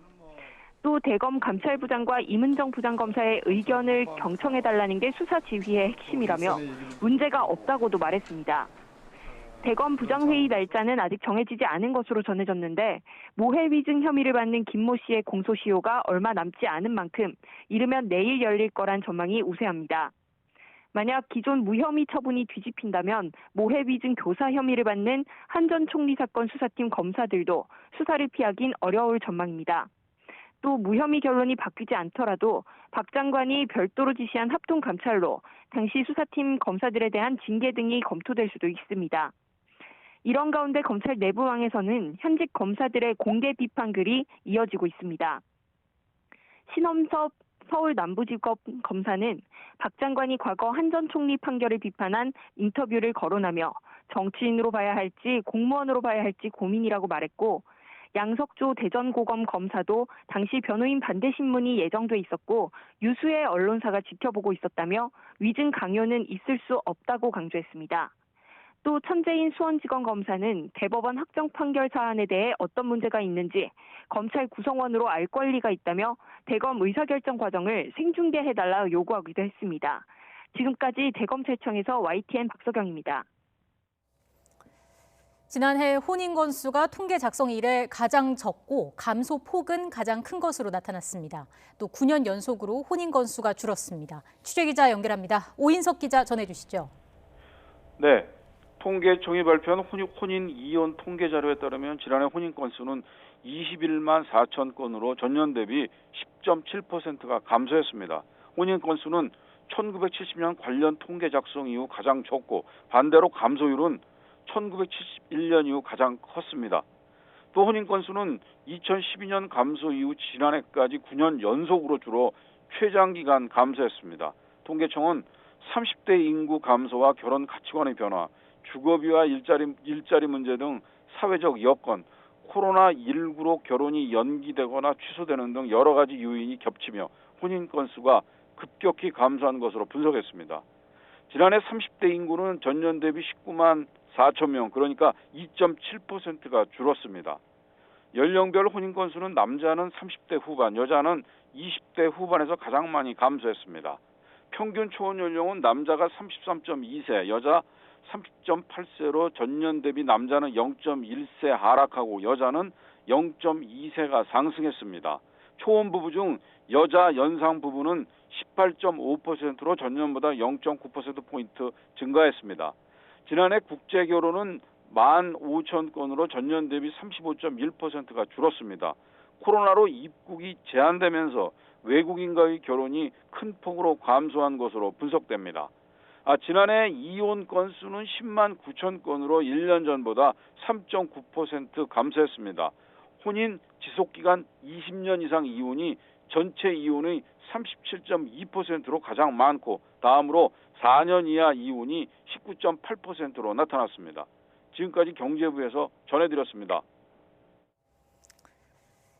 또 대검 감찰부장과 이문정 부장검사의 의견을 경청해달라는 게 수사 지휘의 핵심이라며 문제가 없다고도 말했습니다. 대검 부장회의 날짜는 아직 정해지지 않은 것으로 전해졌는데 모해 위증 혐의를 받는 김모 씨의 공소시효가 얼마 남지 않은 만큼 이르면 내일 열릴 거란 전망이 우세합니다. 만약 기존 무혐의 처분이 뒤집힌다면 모해 위증 교사 혐의를 받는 한 전 총리 사건 수사팀 검사들도 수사를 피하긴 어려울 전망입니다. 또 무혐의 결론이 바뀌지 않더라도 박 장관이 별도로 지시한 합동감찰로 당시 수사팀 검사들에 대한 징계 등이 검토될 수도 있습니다. 이런 가운데 검찰 내부망에서는 현직 검사들의 공개 비판글이 이어지고 있습니다. 신엄섭 서울 남부지법 검사는 박 장관이 과거 한 전 총리 판결을 비판한 인터뷰를 거론하며 정치인으로 봐야 할지 공무원으로 봐야 할지 고민이라고 말했고 양석조 대전고검 검사도 당시 변호인 반대 신문이 예정돼 있었고 유수의 언론사가 지켜보고 있었다며 위증 강요는 있을 수 없다고 강조했습니다. 또 천재인 수원지검 검사는 대법원 확정 판결 사안에 대해 어떤 문제가 있는지 검찰 구성원으로 알 권리가 있다며 대검 의사결정 과정을 생중계해달라 요구하기도 했습니다. 지금까지 대검찰청에서 YTN 박서경입니다. 지난해 혼인 건수가 통계 작성 이래 가장 적고 감소 폭은 가장 큰 것으로 나타났습니다. 또 9년 연속으로 혼인 건수가 줄었습니다. 취재기자 연결합니다. 오인석 기자 전해주시죠. 네, 통계청이 발표한 혼인 이혼 통계 자료에 따르면 지난해 혼인 건수는 21만 4천 건으로 전년 대비 10.7%가 감소했습니다. 혼인 건수는 1970년 관련 통계 작성 이후 가장 적고 반대로 감소율은 1971년 이후 가장 컸습니다. 또 혼인 건수는 2012년 감소 이후 지난해까지 9년 연속으로 줄어 최장기간 감소했습니다. 통계청은 30대 인구 감소와 결혼 가치관의 변화, 주거비와 일자리 문제 등 사회적 여건, 코로나19로 결혼이 연기되거나 취소되는 등 여러 가지 요인이 겹치며 혼인 건수가 급격히 감소한 것으로 분석했습니다. 지난해 30대 인구는 전년 대비 19만 4천 명, 그러니까 2.7%가 줄었습니다. 연령별 혼인 건수는 남자는 30대 후반, 여자는 20대 후반에서 가장 많이 감소했습니다. 평균 초혼 연령은 남자가 33.2세, 여자 30.8세로 전년 대비 남자는 0.1세 하락하고 여자는 0.2세가 상승했습니다. 초혼 부부 중 여자 연상 부부는 18.5%로 전년보다 0.9%포인트 증가했습니다. 지난해 국제 결혼은 15,000건으로 전년 대비 35.1%가 줄었습니다. 코로나로 입국이 제한되면서 외국인과의 결혼이 큰 폭으로 감소한 것으로 분석됩니다. 지난해 이혼 건수는 10만 9천 건으로 1년 전보다 3.9% 감소했습니다. 혼인 지속기간 20년 이상 이혼이 전체 이혼의 37.2%로 가장 많고 다음으로 4년 이하 이혼이 19.8%로 나타났습니다. 지금까지 경제부에서 전해드렸습니다.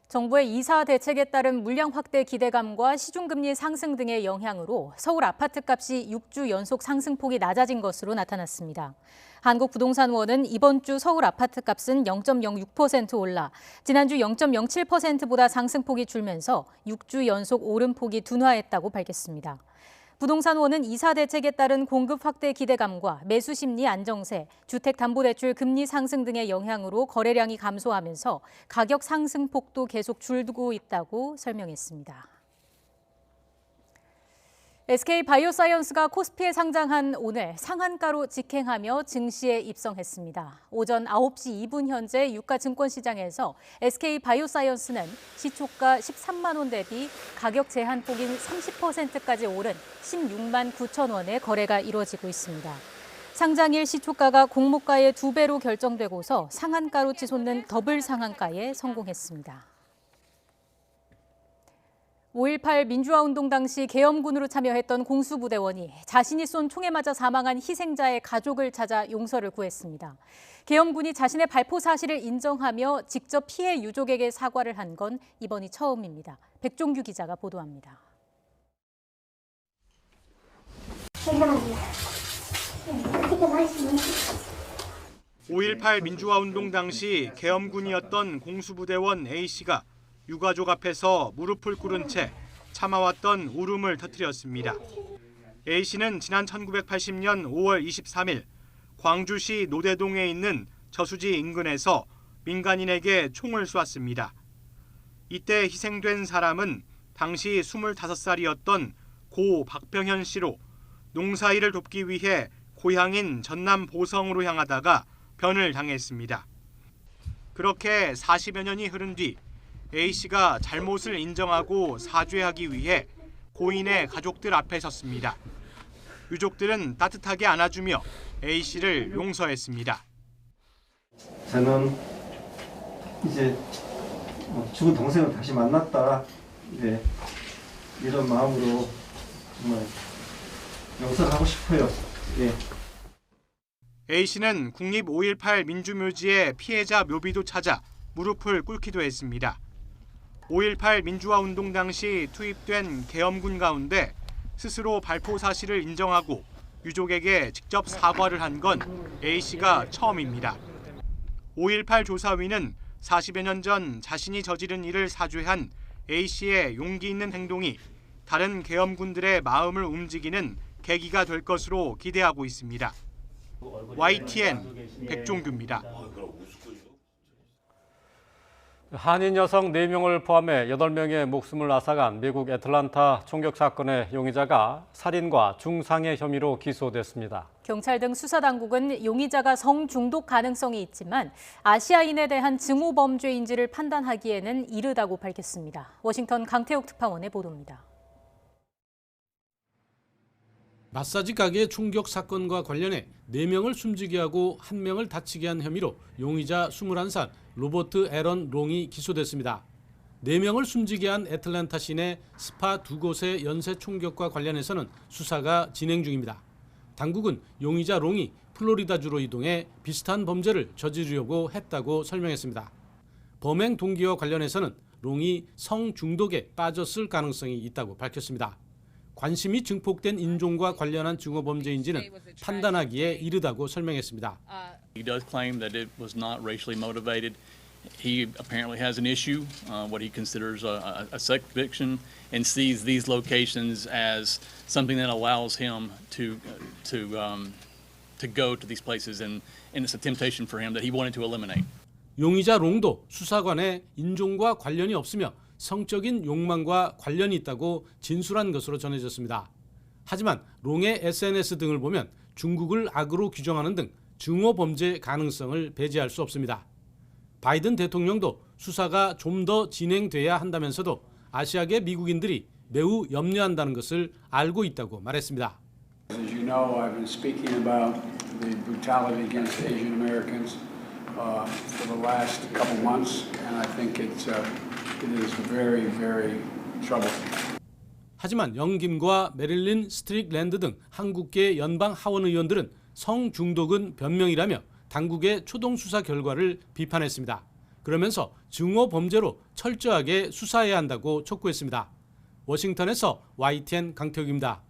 정부의 이사 대책에 따른 물량 확대 기대감과 시중금리 상승 등의 영향으로 서울 아파트값이 6주 연속 상승폭이 낮아진 것으로 나타났습니다. 한국부동산원은 이번 주 서울 아파트값은 0.06% 올라 지난주 0.07%보다 상승폭이 줄면서 6주 연속 오름폭이 둔화했다고 밝혔습니다. 부동산원은 이사 대책에 따른 공급 확대 기대감과 매수 심리 안정세, 주택담보대출 금리 상승 등의 영향으로 거래량이 감소하면서 가격 상승폭도 계속 줄고 있다고 설명했습니다. SK바이오사이언스가 코스피에 상장한 오늘 상한가로 직행하며 증시에 입성했습니다. 오전 9시 2분 현재 유가 증권시장에서 SK바이오사이언스는 시초가 13만 원 대비 가격 제한폭인 30%까지 오른 16만 9천 원에 거래가 이루어지고 있습니다. 상장일 시초가가 공모가의 2배로 결정되고서 상한가로 치솟는 더블 상한가에 성공했습니다. 5.18 민주화운동 당시 계엄군으로 참여했던 공수부대원이 자신이 쏜 총에 맞아 사망한 희생자의 가족을 찾아 용서를 구했습니다. 계엄군이 자신의 발포 사실을 인정하며 직접 피해 유족에게 사과를 한 건 이번이 처음입니다. 백종규 기자가 보도합니다. 5.18 민주화운동 당시 계엄군이었던 공수부대원 A씨가 유가족 앞에서 무릎을 꿇은 채 참아왔던 울음을 터뜨렸습니다. A씨는 지난 1980년 5월 23일 광주시 노대동에 있는 저수지 인근에서 민간인에게 총을 쏘았습니다. 이때 희생된 사람은 당시 25살이었던 고 박병현 씨로 농사일을 돕기 위해 고향인 전남 보성으로 향하다가 변을 당했습니다. 그렇게 40여 년이 흐른 뒤 A씨가 잘못을 인정하고 사죄하기 위해 고인의 가족들 앞에 섰습니다. 유족들은 따뜻하게 안아주며 A씨를 용서했습니다. 저는 이제 죽은 동생을 다시 만났다. 이런 마음으로 정말 용서를 하고 싶어요. A씨는 국립 5.18 민주묘지의 피해자 묘비도 찾아 무릎을 꿇기도 했습니다. 5.18 민주화운동 당시 투입된 계엄군 가운데 스스로 발포 사실을 인정하고 유족에게 직접 사과를 한 건 A씨가 처음입니다. 5.18 조사위는 40여 년 전 자신이 저지른 일을 사죄한 A씨의 용기 있는 행동이 다른 계엄군들의 마음을 움직이는 계기가 될 것으로 기대하고 있습니다. YTN 백종규입니다. 한인 여성 4명을 포함해 8명의 목숨을 앗아간 미국 애틀란타 총격 사건의 용의자가 살인과 중상해 혐의로 기소됐습니다. 경찰 등 수사당국은 용의자가 성중독 가능성이 있지만 아시아인에 대한 증오 범죄인지를 판단하기에는 이르다고 밝혔습니다. 워싱턴 강태욱 특파원의 보도입니다. 마사지 가게 총격 사건과 관련해 4명을 숨지게 하고 1명을 다치게 한 혐의로 용의자 21살 로버트 애런 롱이 기소됐습니다. 4명을 숨지게 한 애틀랜타 시내 스파 2곳의 연쇄 총격과 관련해서는 수사가 진행 중입니다. 당국은 용의자 롱이 플로리다주로 이동해 비슷한 범죄를 저지르려고 했다고 설명했습니다. 범행 동기와 관련해서는 롱이 성중독에 빠졌을 가능성이 있다고 밝혔습니다. 관심이 증폭된 인종과 관련한 증오 범죄인지는 판단하기에 이르다고 설명했습니다. He does claim that it was not racially motivated. He apparently has an issue, what he considers a sex addiction, and sees these locations as something that allows him to go to these places, and it's a temptation for him that he wanted to eliminate. 용의자 롱도 수사관에 인종과 관련이 없으며 성적인 욕망과 관련이 있다고 진술한 것으로 전해졌습니다. 하지만 롱의 SNS 등을 보면 중국을 악으로 규정하는 등 증오 범죄 가능성을 배제할 수 없습니다. 바이든 대통령도 수사가 좀 더 진행돼야 한다면서도 아시아계 미국인들이 매우 염려한다는 것을 알고 있다고 말했습니다. As you know, I've been speaking about the brutality against Asian Americans for the last couple months, and I think it is very, very troublesome. 하지만 영김과 메릴린 스트릭랜드 등 한국계 연방 하원 의원들은 성중독은 변명이라며 당국의 초동 수사 결과를 비판했습니다. 그러면서 증오 범죄로 철저하게 수사해야 한다고 촉구했습니다. 워싱턴에서 YTN 강태욱입니다.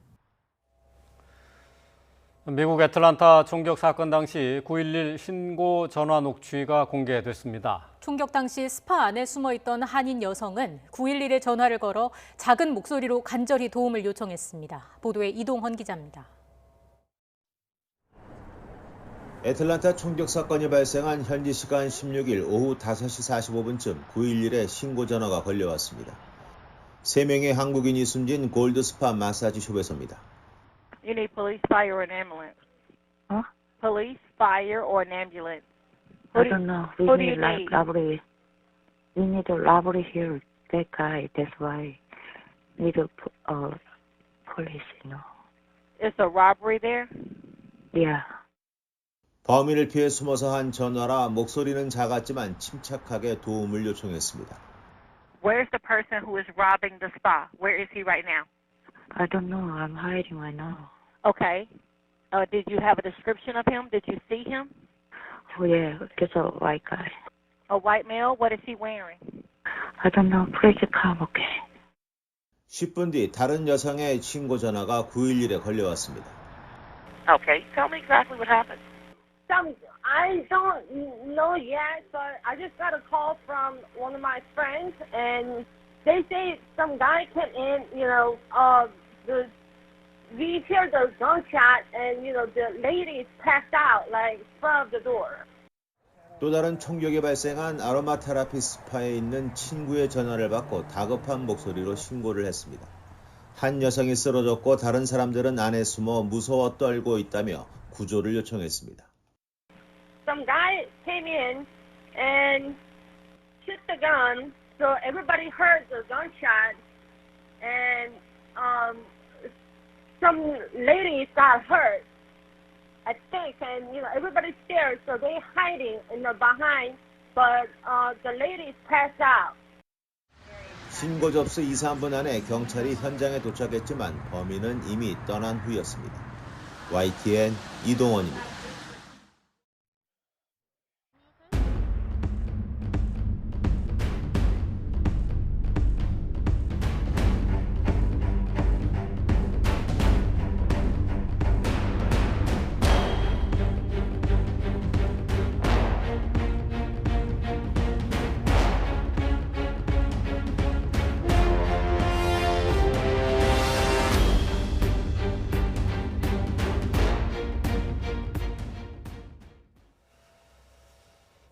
미국 애틀란타 총격 사건 당시 911 신고 전화 녹취가 공개됐습니다. 총격 당시 스파 안에 숨어있던 한인 여성은 911에 전화를 걸어 작은 목소리로 간절히 도움을 요청했습니다. 보도에 이동헌 기자입니다. 애틀란타 총격 사건이 발생한 현지 시간 16일 오후 5시 45분쯤 911에 신고 전화가 걸려왔습니다. 3명의 한국인이 숨진 골드 스파 마사지 숍에서입니다. You need police, fire, or an ambulance. Huh? Police, fire, or an ambulance. I don't know. We Who do need you like need? robbery. We need a robbery here. That guy. That's why we need a police. You know. It's a robbery there? Yeah. 범인을 피해 숨어서 한 전화라 목소리는 작았지만 침착하게 도움을 요청했습니다. Where's the person who is robbing the spa? Where is he right now? I don't know. I'm hiding right now. Okay. Did you have a description of him? Did you see him? Oh yeah, just a white guy. A white male? What is he wearing? I don't know. Please come, okay? 10분 뒤 다른 여성의 신고 전화가 911에 걸려왔습니다. Okay. Tell me exactly what happened. I don't know yet, but I just got a call from one of my friends, and they say some guy came in, we hear the gunshot, and, the lady is passed out, like, in front of the door. 또 다른 총격이 발생한 아로마 테라피 스파에 있는 친구의 전화를 받고 다급한 목소리로 신고를 했습니다. 한 여성이 쓰러졌고 다른 사람들은 안에 숨어 무서워 떨고 있다며 구조를 요청했습니다. Some guy came in and shoot the gun, so everybody heard the gunshot, and some ladies got hurt, I think, and everybody's scared, so they're hiding in the behind, but the ladies passed out. 신고 접수 2, 3분 안에 경찰이 현장에 도착했지만 범인은 이미 떠난 후였습니다. YTN 이동원입니다.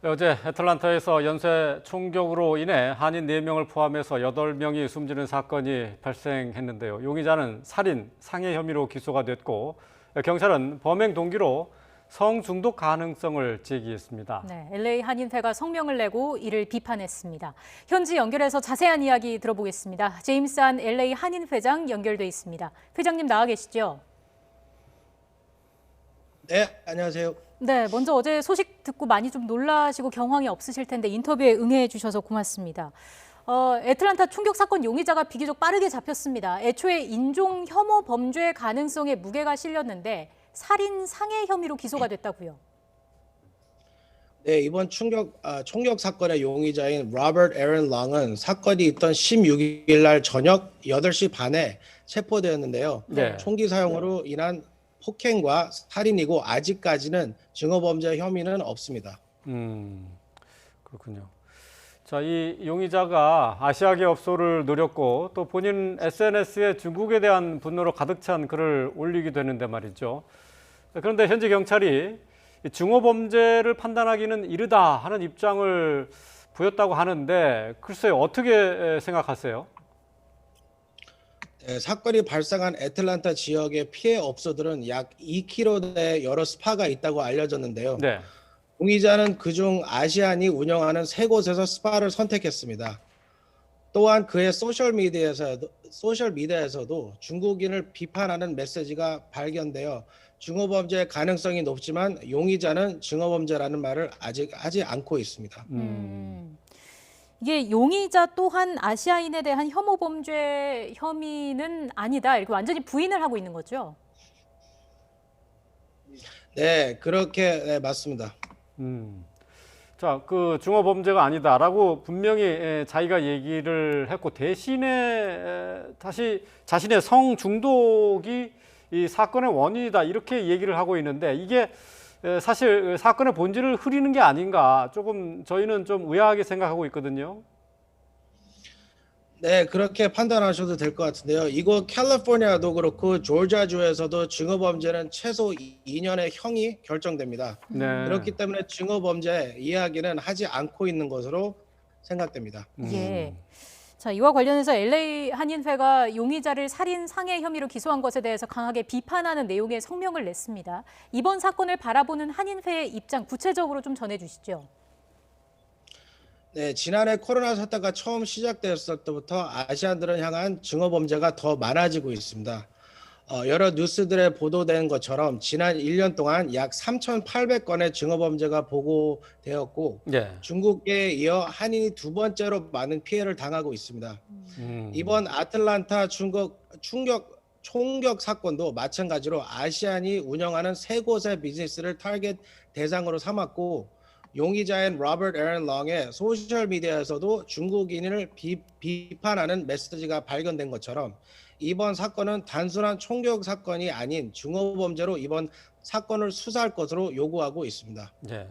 어제 애틀란타에서 연쇄 총격으로 인해 한인 4명을 포함해서 8명이 숨지는 사건이 발생했는데요. 용의자는 살인, 상해 혐의로 기소가 됐고 경찰은 범행 동기로 성중독 가능성을 제기했습니다. 네, LA 한인회가 성명을 내고 이를 비판했습니다. 현지 연결해서 자세한 이야기 들어보겠습니다. 제임스 한 LA 한인회장 연결돼 있습니다. 회장님 나와 계시죠? 네, 안녕하세요. 네, 먼저 어제 소식 듣고 많이 좀 놀라시고 경황이 없으실 텐데 인터뷰에 응해 주셔서 고맙습니다. 애틀란타 총격 사건 용의자가 비교적 빠르게 잡혔습니다. 애초에 인종 혐오 범죄 가능성에 무게가 실렸는데 살인 상해 혐의로 기소가 됐다고요. 네, 이번 총격 사건의 용의자인 로버트 에런 랑은 사건이 있던 16일 날 저녁 8시 반에 체포되었는데요. 네. 총기 사용으로 인한 폭행과 살인이고 아직까지는 증오범죄 혐의는 없습니다. 그렇군요. 자, 이 용의자가 아시아계 업소를 노렸고 또 본인 SNS에 중국에 대한 분노로 가득 찬 글을 올리기도 했는데 말이죠. 그런데 현지 경찰이 증오범죄를 판단하기는 이르다 하는 입장을 보였다고 하는데 글쎄요, 어떻게 생각하세요? 네, 사건이 발생한 애틀란타 지역의 피해 업소들은 약 2km 내에 여러 스파가 있다고 알려졌는데요. 네. 용의자는 그중 아시안이 운영하는 3곳에서 스파를 선택했습니다. 또한 그의 소셜미디어에서도 중국인을 비판하는 메시지가 발견되어 증오범죄의 가능성이 높지만 용의자는 증오범죄라는 말을 아직 하지 않고 있습니다. 이게 용의자 또한 아시아인에 대한 혐오 범죄 혐의는 아니다, 이렇게 완전히 부인을 하고 있는 거죠? 네, 그렇게 맞습니다. 자, 그 증오 범죄가 아니다라고 분명히 자기가 얘기를 했고 대신에 다시 자신의 성 중독이 이 사건의 원인이다 이렇게 얘기를 하고 있는데 이게 사실 사건의 본질을 흐리는 게 아닌가 조금 저희는 좀 의아하게 생각하고 있거든요. 네, 그렇게 판단하셔도 될 것 같은데요. 이곳 캘리포니아도 그렇고 조지아주에서도 증오범죄는 최소 2년의 형이 결정됩니다. 네. 그렇기 때문에 증오범죄 이야기는 하지 않고 있는 것으로 생각됩니다. 예. 자, 이와 관련해서 LA 한인회가 용의자를 살인 상해 혐의로 기소한 것에 대해서 강하게 비판하는 내용의 성명을 냈습니다. 이번 사건을 바라보는 한인회의 입장 구체적으로 좀 전해주시죠. 네, 지난해 코로나 사태가 처음 시작되었을 때부터 아시안들을 향한 증오범죄가 더 많아지고 있습니다. 여러 뉴스들에 보도된 것처럼 지난 1년 동안 약 3,800건의 증오범죄가 보고되었고 중국에 이어 한인이 2번째로 많은 피해를 당하고 있습니다. 이번 아틀란타 총격 사건도 마찬가지로 아시안이 운영하는 3곳의 비즈니스를 타겟 대상으로 삼았고 용의자인 로버트 에런 랑의 소셜미디어에서도 중국인을 비판하는 메시지가 발견된 것처럼 이번 사건은 단순한 총격 사건이 아닌 증오범죄로 이번 사건을 수사할 것으로 요구하고 있습니다. 네.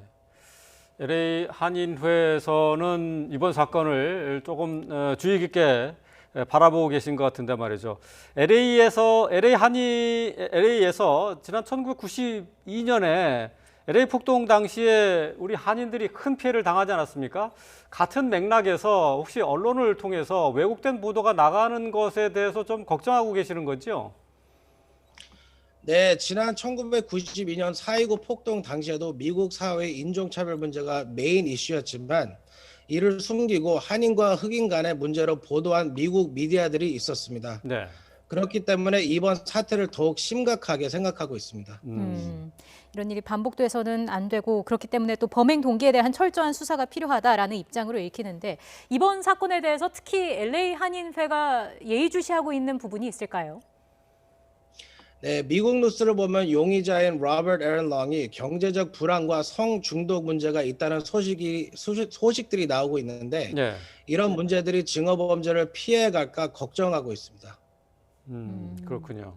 LA 한인회에서는 이번 사건을 조금 주의 깊게 바라보고 계신 것 같은데 말이죠. LA에서 지난 1992년에 LA 폭동 당시에 우리 한인들이 큰 피해를 당하지 않았습니까? 같은 맥락에서 혹시 언론을 통해서 왜곡된 보도가 나가는 것에 대해서 좀 걱정하고 계시는 거죠? 네, 지난 1992년 4.29 폭동 당시에도 미국 사회의 인종차별 문제가 메인 이슈였지만 이를 숨기고 한인과 흑인 간의 문제로 보도한 미국 미디어들이 있었습니다. 네. 그렇기 때문에 이번 사태를 더욱 심각하게 생각하고 있습니다. 이런 일이 반복돼서는 안 되고 그렇기 때문에 또 범행 동기에 대한 철저한 수사가 필요하다라는 입장으로 읽히는데 이번 사건에 대해서 특히 LA 한인회가 예의주시하고 있는 부분이 있을까요? 네, 미국 뉴스를 보면 용의자인 로버트 에런 랑이 경제적 불안과 성 중독 문제가 있다는 소식들이 나오고 있는데 이런 문제들이 증오범죄를 피해갈까 걱정하고 있습니다. 그렇군요.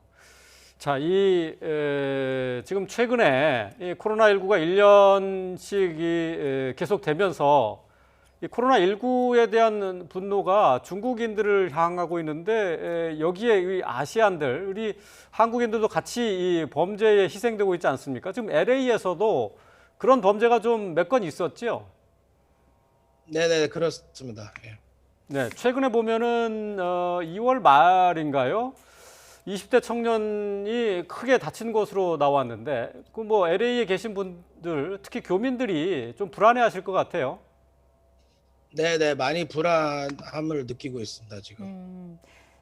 자, 지금 최근에 이 코로나19가 1년씩 계속되면서 이 코로나19에 대한 분노가 중국인들을 향하고 있는데 여기에 이 아시안들, 우리 한국인들도 같이 이 범죄에 희생되고 있지 않습니까? 지금 LA에서도 그런 범죄가 좀 몇 건 있었죠? 네네 그렇습니다. 예. 네, 최근에 보면은 2월 말인가요? 20대 청년이 크게 다친 것으로 나왔는데 그 뭐 LA에 계신 분들 특히 교민들이 좀 불안해하실 것 같아요. 네네 많이 불안함을 느끼고 있습니다 지금.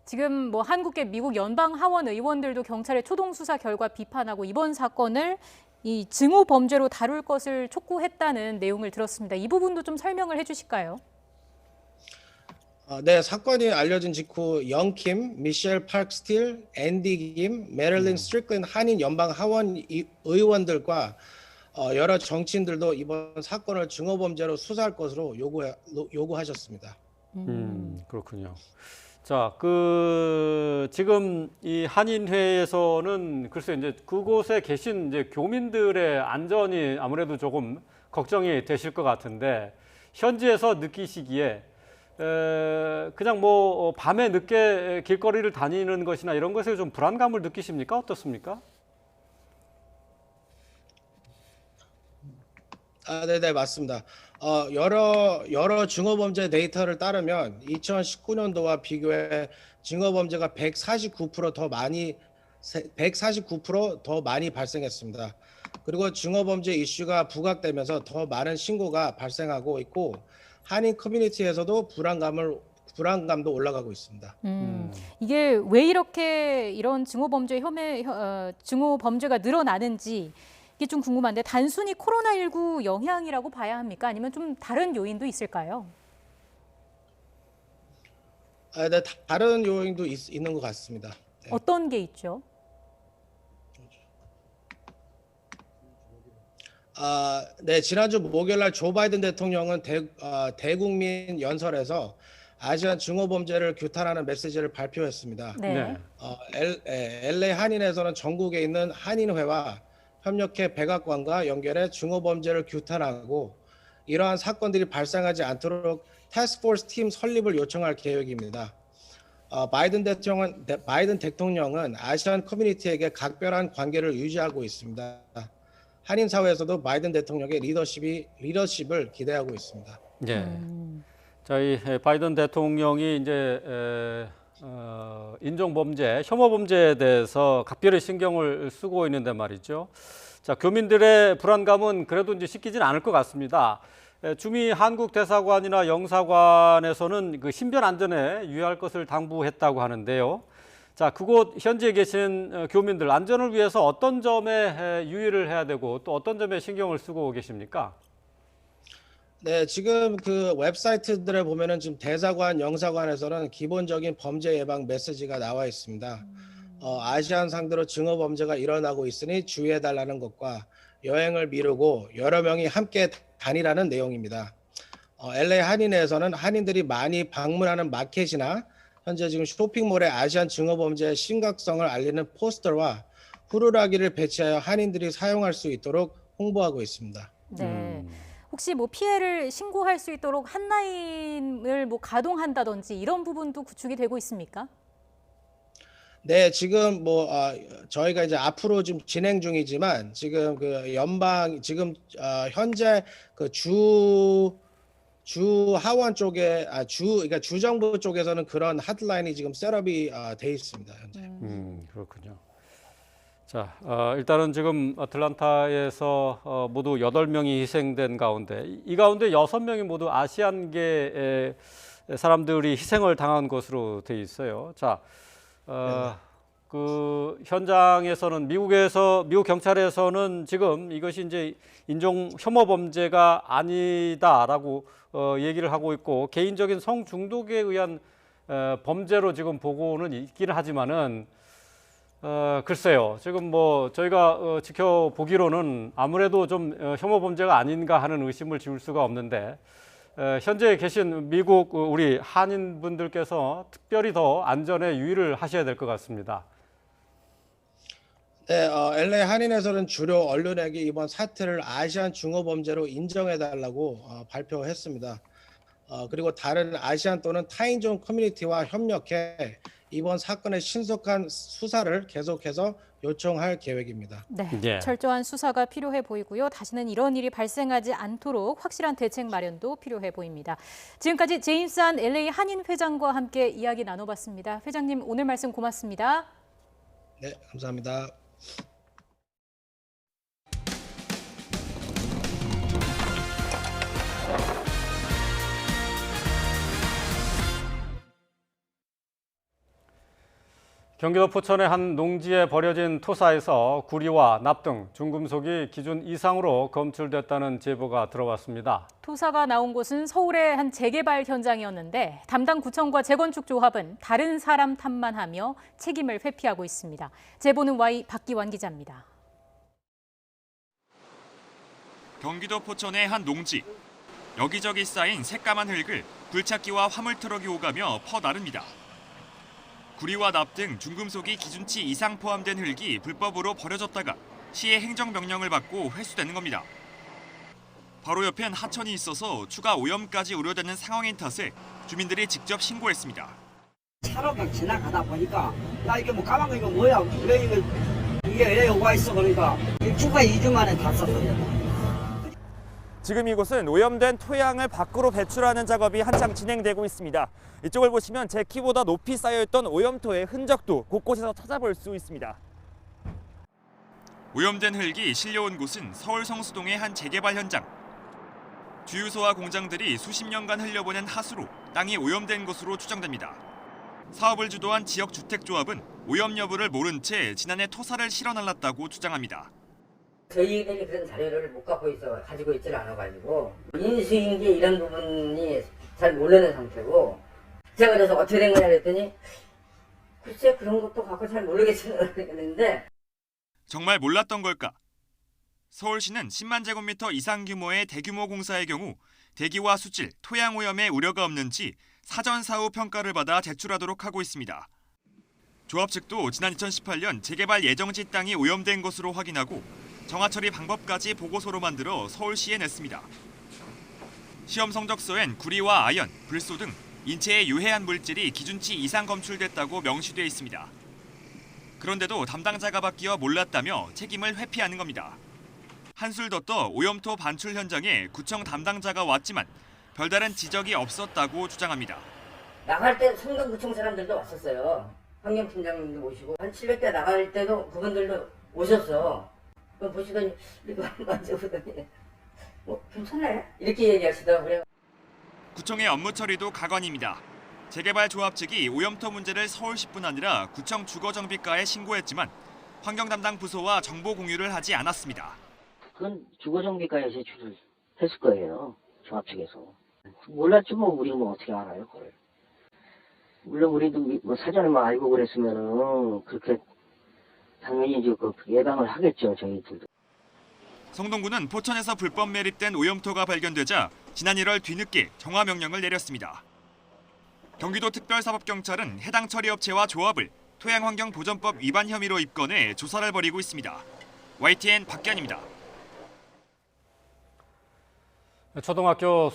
지금 뭐 한국계 미국 연방 하원 의원들도 경찰의 초동 수사 결과 비판하고 이번 사건을 이 증오 범죄로 다룰 것을 촉구했다는 내용을 들었습니다. 이 부분도 좀 설명을 해주실까요? 네, 사건이 알려진 직후 영킴, 미셸 파크 스틸, 앤디 김, 메릴린 스트리클랜드 한인 연방 하원 의원들과 여러 정치인들도 이번 사건을 증오 범죄로 수사할 것으로 요구하셨습니다. 그렇군요. 자, 지금 이 한인회에서는 글쎄 이제 그곳에 계신 이제 교민들의 안전이 아무래도 조금 걱정이 되실 것 같은데 현지에서 느끼시기에 그냥 뭐 밤에 늦게 길거리를 다니는 것이나 이런 것에 좀 불안감을 느끼십니까? 어떻습니까? 네네 맞습니다. 여러 증오범죄 데이터를 따르면 2019년도와 비교해 증오범죄가 149% 더 많이 발생했습니다. 그리고 증오범죄 이슈가 부각되면서 더 많은 신고가 발생하고 있고 한인 커뮤니티에서도 불안감도 올라가고 있습니다. 이게 왜 이렇게 이런 증오범죄가 늘어나는지 이게 좀 궁금한데 단순히 코로나19 영향이라고 봐야 합니까? 아니면 좀 다른 요인도 있을까요? 네, 다른 요인도 있는 것 같습니다. 네. 어떤 게 있죠? 네, 지난주 목요일날 조 바이든 대통령은 대국민 연설에서 아시안 증오범죄를 규탄하는 메시지를 발표했습니다. 네. LA 한인에서는 전국에 있는 한인회와 협력해 백악관과 연결해 증오범죄를 규탄하고 이러한 사건들이 발생하지 않도록 태스크포스 팀 설립을 요청할 계획입니다. 바이든 대통령은 아시안 커뮤니티에게 각별한 관계를 유지하고 있습니다. 한인 사회에서도 바이든 대통령의 리더십을 기대하고 있습니다. 네. 저희 바이든 대통령이 이제 인종범죄, 혐오범죄에 대해서 각별히 신경을 쓰고 있는데 말이죠. 자, 교민들의 불안감은 그래도 이제 씻기진 않을 것 같습니다. 주미 한국 대사관이나 영사관에서는 그 신변 안전에 유의할 것을 당부했다고 하는데요. 자, 그곳 현지에 계신 교민들 안전을 위해서 어떤 점에 유의를 해야 되고 또 어떤 점에 신경을 쓰고 계십니까? 네, 지금 그 웹사이트들에 보면은 지금 대사관, 영사관에서는 기본적인 범죄 예방 메시지가 나와 있습니다. 아시안 상대로 증오 범죄가 일어나고 있으니 주의해달라는 것과 여행을 미루고 여러 명이 함께 다니라는 내용입니다. LA 한인회에서는 한인들이 많이 방문하는 마켓이나 현재 지금 쇼핑몰에 아시안 증오 범죄의 심각성을 알리는 포스터와 후루라기를 배치하여 한인들이 사용할 수 있도록 홍보하고 있습니다. 네. 혹시 뭐 피해를 신고할 수 있도록 핫라인을 뭐 가동한다든지 이런 부분도 구축이 되고 있습니까? 네, 지금 저희가 이제 앞으로 지금 진행 중이지만 지금 그 현재 그 주 하원 쪽에 그러니까 주정부 쪽에서는 그런 핫라인이 지금 셋업이 돼 있습니다, 현재. 그렇군요. 자, 일단은 지금 아틀란타에서 모두 8명이 희생된 가운데 이 가운데 6명이 모두 아시안계의 사람들이 희생을 당한 것으로 돼 있어요. 자, 그 현장에서는 미국 경찰에서는 지금 이것이 이제 인종 혐오 범죄가 아니다라고 얘기를 하고 있고 개인적인 성 중독에 의한 범죄로 지금 보고는 있기는 하지만은 글쎄요. 지금 뭐 저희가 지켜보기로는 아무래도 좀 혐오 범죄가 아닌가 하는 의심을 지울 수가 없는데 현재 계신 미국 우리 한인분들께서 특별히 더 안전에 유의를 하셔야 될 것 같습니다. 네, LA 한인에서는 주로 언론에게 이번 사태를 아시안 증오 범죄로 인정해달라고 발표했습니다. 그리고 다른 아시안 또는 타인종 커뮤니티와 협력해 이번 사건의 신속한 수사를 계속해서 요청할 계획입니다. 네, 예. 철저한 수사가 필요해 보이고요. 다시는 이런 일이 발생하지 않도록 확실한 대책 마련도 필요해 보입니다. 지금까지 제임스 한 LA 한인 회장과 함께 이야기 나눠봤습니다. 회장님, 오늘 말씀 고맙습니다. 네, 감사합니다. 경기도 포천의 한 농지에 버려진 토사에서 구리와 납 등 중금속이 기준 이상으로 검출됐다는 제보가 들어왔습니다. 토사가 나온 곳은 서울의 한 재개발 현장이었는데 담당 구청과 재건축 조합은 다른 사람 탓만 하며 책임을 회피하고 있습니다. 제보는 Y 박기환 기자입니다. 경기도 포천의 한 농지. 여기저기 쌓인 새까만 흙을 굴착기와 화물트럭이 오가며 퍼나릅니다. 구리와 납 등 중금속이 기준치 이상 포함된 흙이 불법으로 버려졌다가 시의 행정명령을 받고 회수되는 겁니다. 바로 옆엔 하천이 있어서 추가 오염까지 우려되는 상황인 탓에 주민들이 직접 신고했습니다. 차로 막 지나가다 보니까 야 이게 뭐 까만 거 이거 뭐야 왜 이게 왜 와 있어 그러니까 추가 2주 만에 다 썼어요. 지금 이곳은 오염된 토양을 밖으로 배출하는 작업이 한창 진행되고 있습니다. 이쪽을 보시면 제 키보다 높이 쌓여있던 오염토의 흔적도 곳곳에서 찾아볼 수 있습니다. 오염된 흙이 실려온 곳은 서울 성수동의 한 재개발 현장. 주유소와 공장들이 수십 년간 흘려보낸 하수로 땅이 오염된 것으로 추정됩니다. 사업을 주도한 지역주택조합은 오염 여부를 모른 채 지난해 토사를 실어날랐다고 주장합니다. 저희들이 그런 자료를 못 가지고 있지를 않아가지고 인수인계 이런 부분이 잘 모르는 상태고 제가 그래서 어떻게 된 거냐 그랬더니 글쎄 그런 것도 갖고 잘 모르겠는데 정말 몰랐던 걸까? 서울시는 10만 제곱미터 이상 규모의 대규모 공사의 경우 대기와 수질, 토양 오염에 우려가 없는지 사전 사후 평가를 받아 제출하도록 하고 있습니다. 조합 측도 지난 2018년 재개발 예정지 땅이 오염된 것으로 확인하고 정화 처리 방법까지 보고서로 만들어 서울시에 냈습니다. 시험 성적서엔 구리와 아연, 불소 등 인체에 유해한 물질이 기준치 이상 검출됐다고 명시돼 있습니다. 그런데도 담당자가 바뀌어 몰랐다며 책임을 회피하는 겁니다. 한술 더 떠 오염토 반출 현장에 구청 담당자가 왔지만 별다른 지적이 없었다고 주장합니다. 나갈 때 성동구청 사람들도 왔었어요. 환경팀장님도 오시고 한 700대 나갈 때도 그분들도 오셨어. 그럼 보시더니 이거 만져보더니 뭐 괜찮네 이렇게 얘기하시더라고요. 구청의 업무 처리도 가관입니다. 재개발 조합 측이 오염토 문제를 서울시뿐 아니라 구청 주거정비과에 신고했지만 환경 담당 부서와 정보 공유를 하지 않았습니다. 그건 주거정비과에 제출을 했을 거예요. 조합 측에서. 몰랐지 뭐 우리 뭐 어떻게 알아요 그걸. 물론 우리도 뭐 사전에 뭐 알고 그랬으면은 그렇게 당연히 이제 그 예방을 하겠죠 저희들도. 성동구는 포천에서 불법 매립된 오염토가 발견되자 지난 1월 뒤늦게 정화 명령을 내렸습니다. 경기도 특별사법경찰은 해당 처리업체와 조합을 토양환경보전법 위반 혐의로 입건해 조사를 벌이고 있습니다. YTN 박기환입니다. 초등학교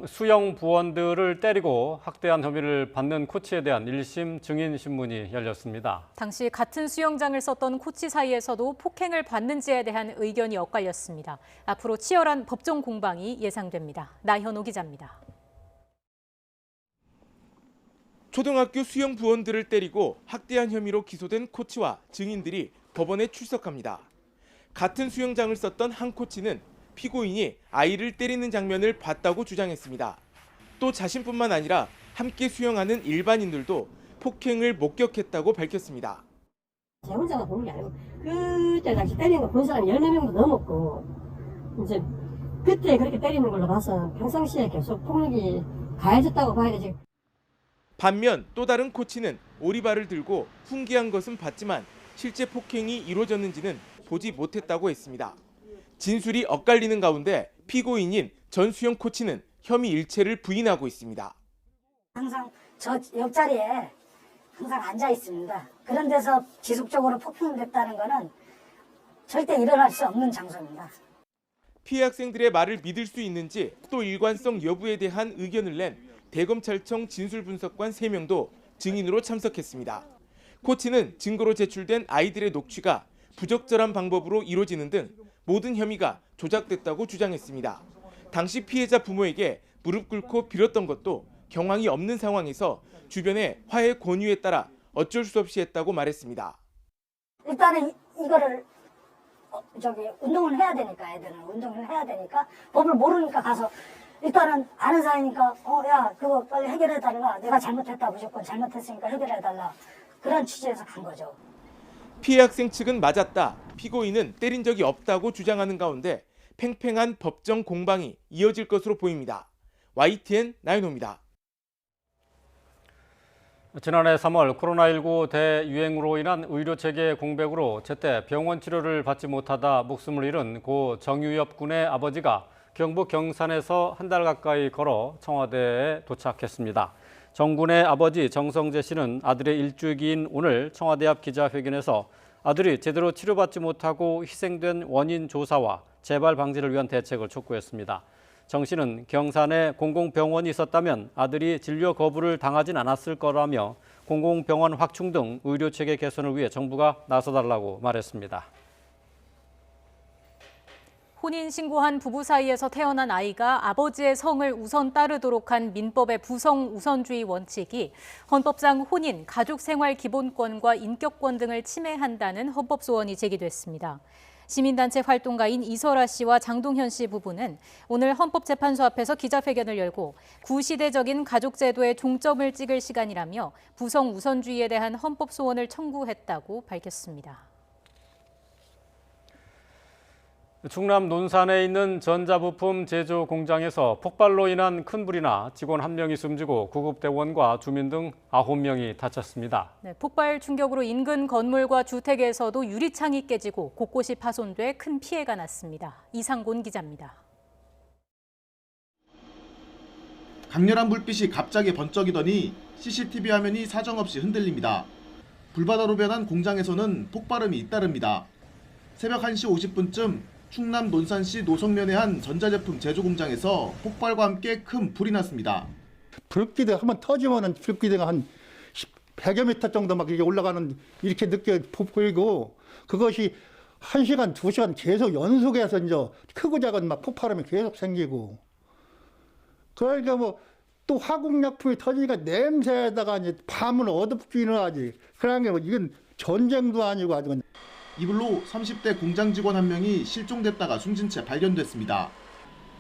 수영 부원들을 때리고 학대한 혐의를 받는 코치에 대한 1심 증인 신문이 열렸습니다. 당시 같은 수영장을 썼던 코치 사이에서도 폭행을 받는지에 대한 의견이 엇갈렸습니다. 앞으로 치열한 법정 공방이 예상됩니다. 나현호 기자입니다. 초등학교 수영 부원들을 때리고 학대한 혐의로 기소된 코치와 증인들이 법원에 출석합니다. 같은 수영장을 썼던 한 코치는 피고인이 아이를 때리는 장면을 봤다고 주장했습니다. 또 자신뿐만 아니라 함께 수영하는 일반인들도 폭행을 목격했다고 밝혔습니다. 제 혼자가 보는 게 아니고 그때 당시 때리는 거 본 사람이 14명도 넘었고 이제 그때 그렇게 때리는 걸로 봐서 평상시에 계속 폭력이 가해졌다고 봐야 되지. 반면 또 다른 코치는 오리발을 들고 훈계한 것은 봤지만 실제 폭행이 이루어졌는지는 보지 못했다고 했습니다. 진술이 엇갈리는 가운데 피고인인 전수영 코치는 혐의 일체를 부인하고 있습니다. 항상 저 옆자리에 항상 앉아 있습니다. 그런 데서 지속적으로 폭행됐다는 것은 절대 일어날 수 없는 장소입니다. 피해 학생들의 말을 믿을 수 있는지 또 일관성 여부에 대한 의견을 낸 대검찰청 진술분석관 3명도 증인으로 참석했습니다. 코치는 증거로 제출된 아이들의 녹취가 부적절한 방법으로 이루어지는 등 모든 혐의가 조작됐다고 주장했습니다. 당시 피해자 부모에게 무릎 꿇고 빌었던 것도 경황이 없는 상황에서 주변의 화해 권유에 따라 어쩔 수 없이 했다고 말했습니다. 일단은 이거를 운동을 해야 되니까, 애들은 운동을 해야 되니까 법을 모르니까 가서 일단은 아는 사이니까 야 그거 빨리 해결해달라, 내가 잘못했다, 무조건 잘못했으니까 해결해달라, 그런 취지에서 간 거죠. 피해 학생 측은 맞았다, 피고인은 때린 적이 없다고 주장하는 가운데 팽팽한 법정 공방이 이어질 것으로 보입니다. YTN 나윤호입니다. 지난해 3월 코로나19 대유행으로 인한 의료체계 공백으로 제때 병원 치료를 받지 못하다 목숨을 잃은 고 정유엽 군의 아버지가 경북 경산에서 한 달 가까이 걸어 청와대에 도착했습니다. 정 군의 아버지 정성재 씨는 아들의 일주기인 오늘 청와대 앞 기자회견에서 아들이 제대로 치료받지 못하고 희생된 원인 조사와 재발 방지를 위한 대책을 촉구했습니다. 정 씨는 경산에 공공병원이 있었다면 아들이 진료 거부를 당하진 않았을 거라며 공공병원 확충 등 의료체계 개선을 위해 정부가 나서달라고 말했습니다. 혼인신고한 부부 사이에서 태어난 아이가 아버지의 성을 우선 따르도록 한 민법의 부성 우선주의 원칙이 헌법상 혼인, 가족생활 기본권과 인격권 등을 침해한다는 헌법소원이 제기됐습니다. 시민단체 활동가인 이설아 씨와 장동현 씨 부부는 오늘 헌법재판소 앞에서 기자회견을 열고 구시대적인 가족제도에 종점을 찍을 시간이라며 부성 우선주의에 대한 헌법소원을 청구했다고 밝혔습니다. 충남 논산에 있는 전자부품 제조 공장에서 폭발로 인한 큰 불이나 직원 1명이 숨지고 구급대원과 주민 등 9명이 다쳤습니다. 네, 폭발 충격으로 인근 건물과 주택에서도 유리창이 깨지고 곳곳이 파손돼 큰 피해가 났습니다. 이상곤 기자입니다. 강렬한 불빛이 갑자기 번쩍이더니 CCTV 화면이 사정없이 흔들립니다. 불바다로 변한 공장에서는 폭발음이 잇따릅니다. 새벽 1시 50분쯤 충남 논산시 노성면의 한 전자제품 제조 공장에서 폭발과 함께 큰 불이 났습니다. 불기대가 한번 터지면은 불기대가 한 100여 미터 정도 막 이렇게 올라가는 이렇게 늦게 보이고, 그것이 1시간, 2시간 계속 연속해서 이제 크고 작은 막 폭발음이 계속 생기고, 그러니까 뭐 또 화공약품이 터지니까 냄새에다가 이제 밤은 어둡기는 하지. 그러니까 뭐 이건 전쟁도 아니고 아주. 이 불로 30대 공장 직원 1명이 실종됐다가 숨진 채 발견됐습니다.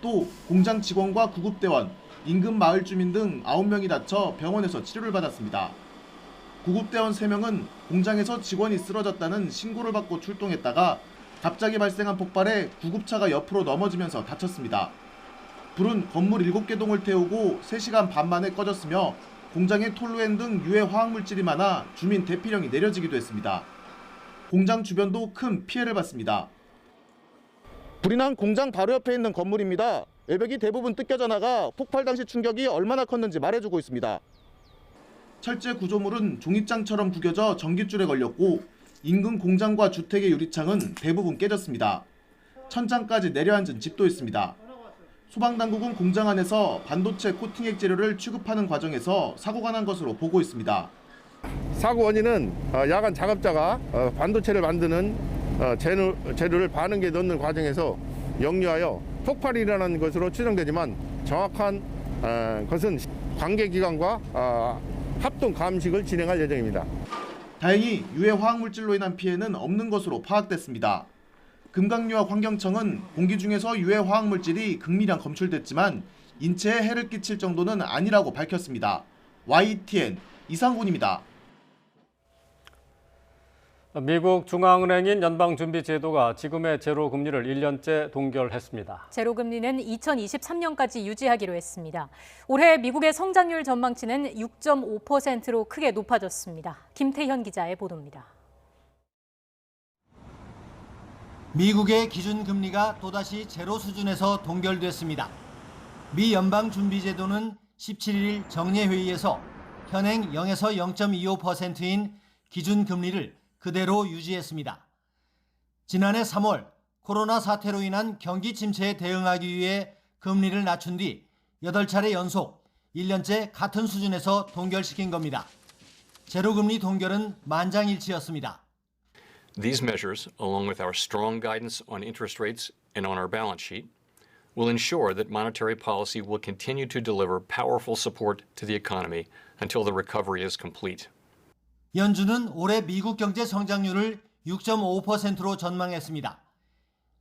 또 공장 직원과 구급대원, 인근 마을 주민 등 9명이 다쳐 병원에서 치료를 받았습니다. 구급대원 3명은 공장에서 직원이 쓰러졌다는 신고를 받고 출동했다가 갑자기 발생한 폭발에 구급차가 옆으로 넘어지면서 다쳤습니다. 불은 건물 7개 동을 태우고 3시간 반 만에 꺼졌으며 공장에 톨루엔 등 유해 화학물질이 많아 주민 대피령이 내려지기도 했습니다. 공장 주변도 큰 피해를 봤습니다. 불이 난 공장 바로 옆에 있는 건물입니다. 외벽이 대부분 뜯겨져 나가 폭발 당시 충격이 얼마나 컸는지 말해주고 있습니다. 철제 구조물은 종잇장처럼 구겨져 전깃줄에 걸렸고 인근 공장과 주택의 유리창은 대부분 깨졌습니다. 천장까지 내려앉은 집도 있습니다. 소방당국은 공장 안에서 반도체 코팅액 재료를 취급하는 과정에서 사고가 난 것으로 보고 있습니다. 사고 원인은 야간 작업자가 반도체를 만드는 재료를 반응기에 넣는 과정에서 역류하여 폭발이 일어난 것으로 추정되지만 정확한 것은 관계기관과 합동 감식을 진행할 예정입니다. 다행히 유해 화학물질로 인한 피해는 없는 것으로 파악됐습니다. 금강유학 환경청은 공기 중에서 유해 화학물질이 극미량 검출됐지만 인체에 해를 끼칠 정도는 아니라고 밝혔습니다. YTN 이상곤입니다. 미국 중앙은행인 연방준비제도가 지금의 제로금리를 1년째 동결했습니다. 제로금리는 2023년까지 유지하기로 했습니다. 올해 미국의 성장률 전망치는 6.5%로 크게 높아졌습니다. 김태현 기자의 보도입니다. 미국의 기준금리가 또다시 제로 수준에서 동결됐습니다. 미 연방준비제도는 17일 정례회의에서 현행 0에서 0.25%인 기준금리를 그대로 유지했습니다. 지난해 3월 코로나 사태로 인한 경기 침체에 대응하기 위해 금리를 낮춘 뒤 8차례 연속 1년째 같은 수준에서 동결시킨 겁니다. 제로금리 동결은 만장일치였습니다. These measures, along with our strong guidance on interest rates and on our balance sheet, will ensure that monetary policy will continue to deliver powerful support to the economy until the recovery is complete. 연준은 올해 미국 경제 성장률을 6.5%로 전망했습니다.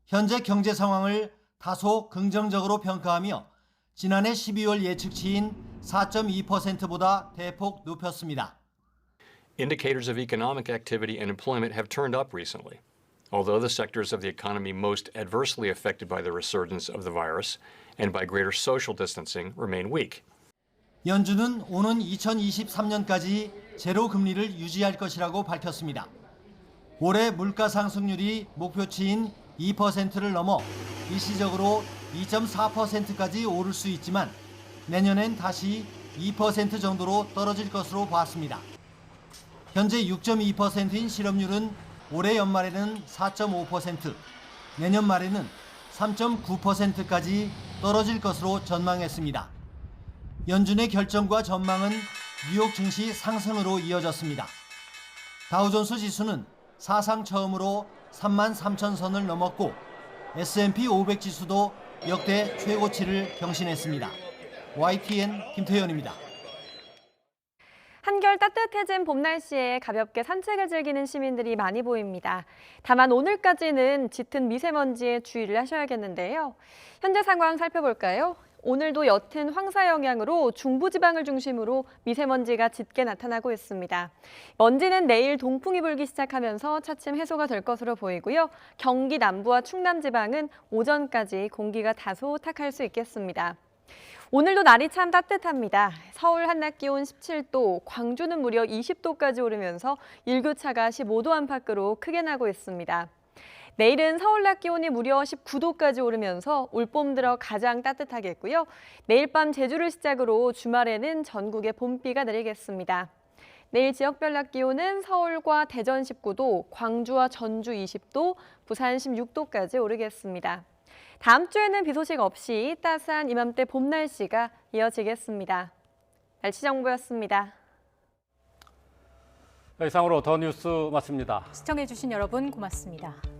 현재 경제 상황을 다소 긍정적으로 평가하며 지난해 12월 예측치인 4.2%보다 대폭 높였습니다. Indicators of economic activity and employment have turned up recently, although the sectors of the economy most adversely affected by the resurgence of the virus and by greater social distancing remain weak. 연준은 오는 2023년까지 제로 금리를 유지할 것이라고 밝혔습니다. 올해 물가 상승률이 목표치인 2%를 넘어 일시적으로 2.4%까지 오를 수 있지만 내년엔 다시 2% 정도로 떨어질 것으로 봤습니다. 현재 6.2%인 실업률은 올해 연말에는 4.5%, 내년 말에는 3.9%까지 떨어질 것으로 전망했습니다. 연준의 결정과 전망은 뉴욕 증시 상승으로 이어졌습니다. 다우존스 지수는 사상 처음으로 33,000선을 넘었고 S&P 500 지수도 역대 최고치를 경신했습니다. YTN 김태현입니다. 한결 따뜻해진 봄 날씨에 가볍게 산책을 즐기는 시민들이 많이 보입니다. 다만 오늘까지는 짙은 미세먼지에 주의를 하셔야겠는데요. 현재 상황 살펴볼까요? 오늘도 옅은 황사 영향으로 중부지방을 중심으로 미세먼지가 짙게 나타나고 있습니다. 먼지는 내일 동풍이 불기 시작하면서 차츰 해소가 될 것으로 보이고요. 경기 남부와 충남 지방은 오전까지 공기가 다소 탁할 수 있겠습니다. 오늘도 날이 참 따뜻합니다. 서울 한낮 기온 17도, 광주는 무려 20도까지 오르면서 일교차가 15도 안팎으로 크게 나고 있습니다. 내일은 서울 낮 기온이 무려 19도까지 오르면서 올봄 들어 가장 따뜻하겠고요. 내일 밤 제주를 시작으로 주말에는 전국에 봄비가 내리겠습니다. 내일 지역별 낮 기온은 서울과 대전 19도, 광주와 전주 20도, 부산 16도까지 오르겠습니다. 다음 주에는 비 소식 없이 따스한 이맘때 봄 날씨가 이어지겠습니다. 날씨 정보였습니다. 이상으로 더 뉴스 마칩니다. 시청해주신 여러분 고맙습니다.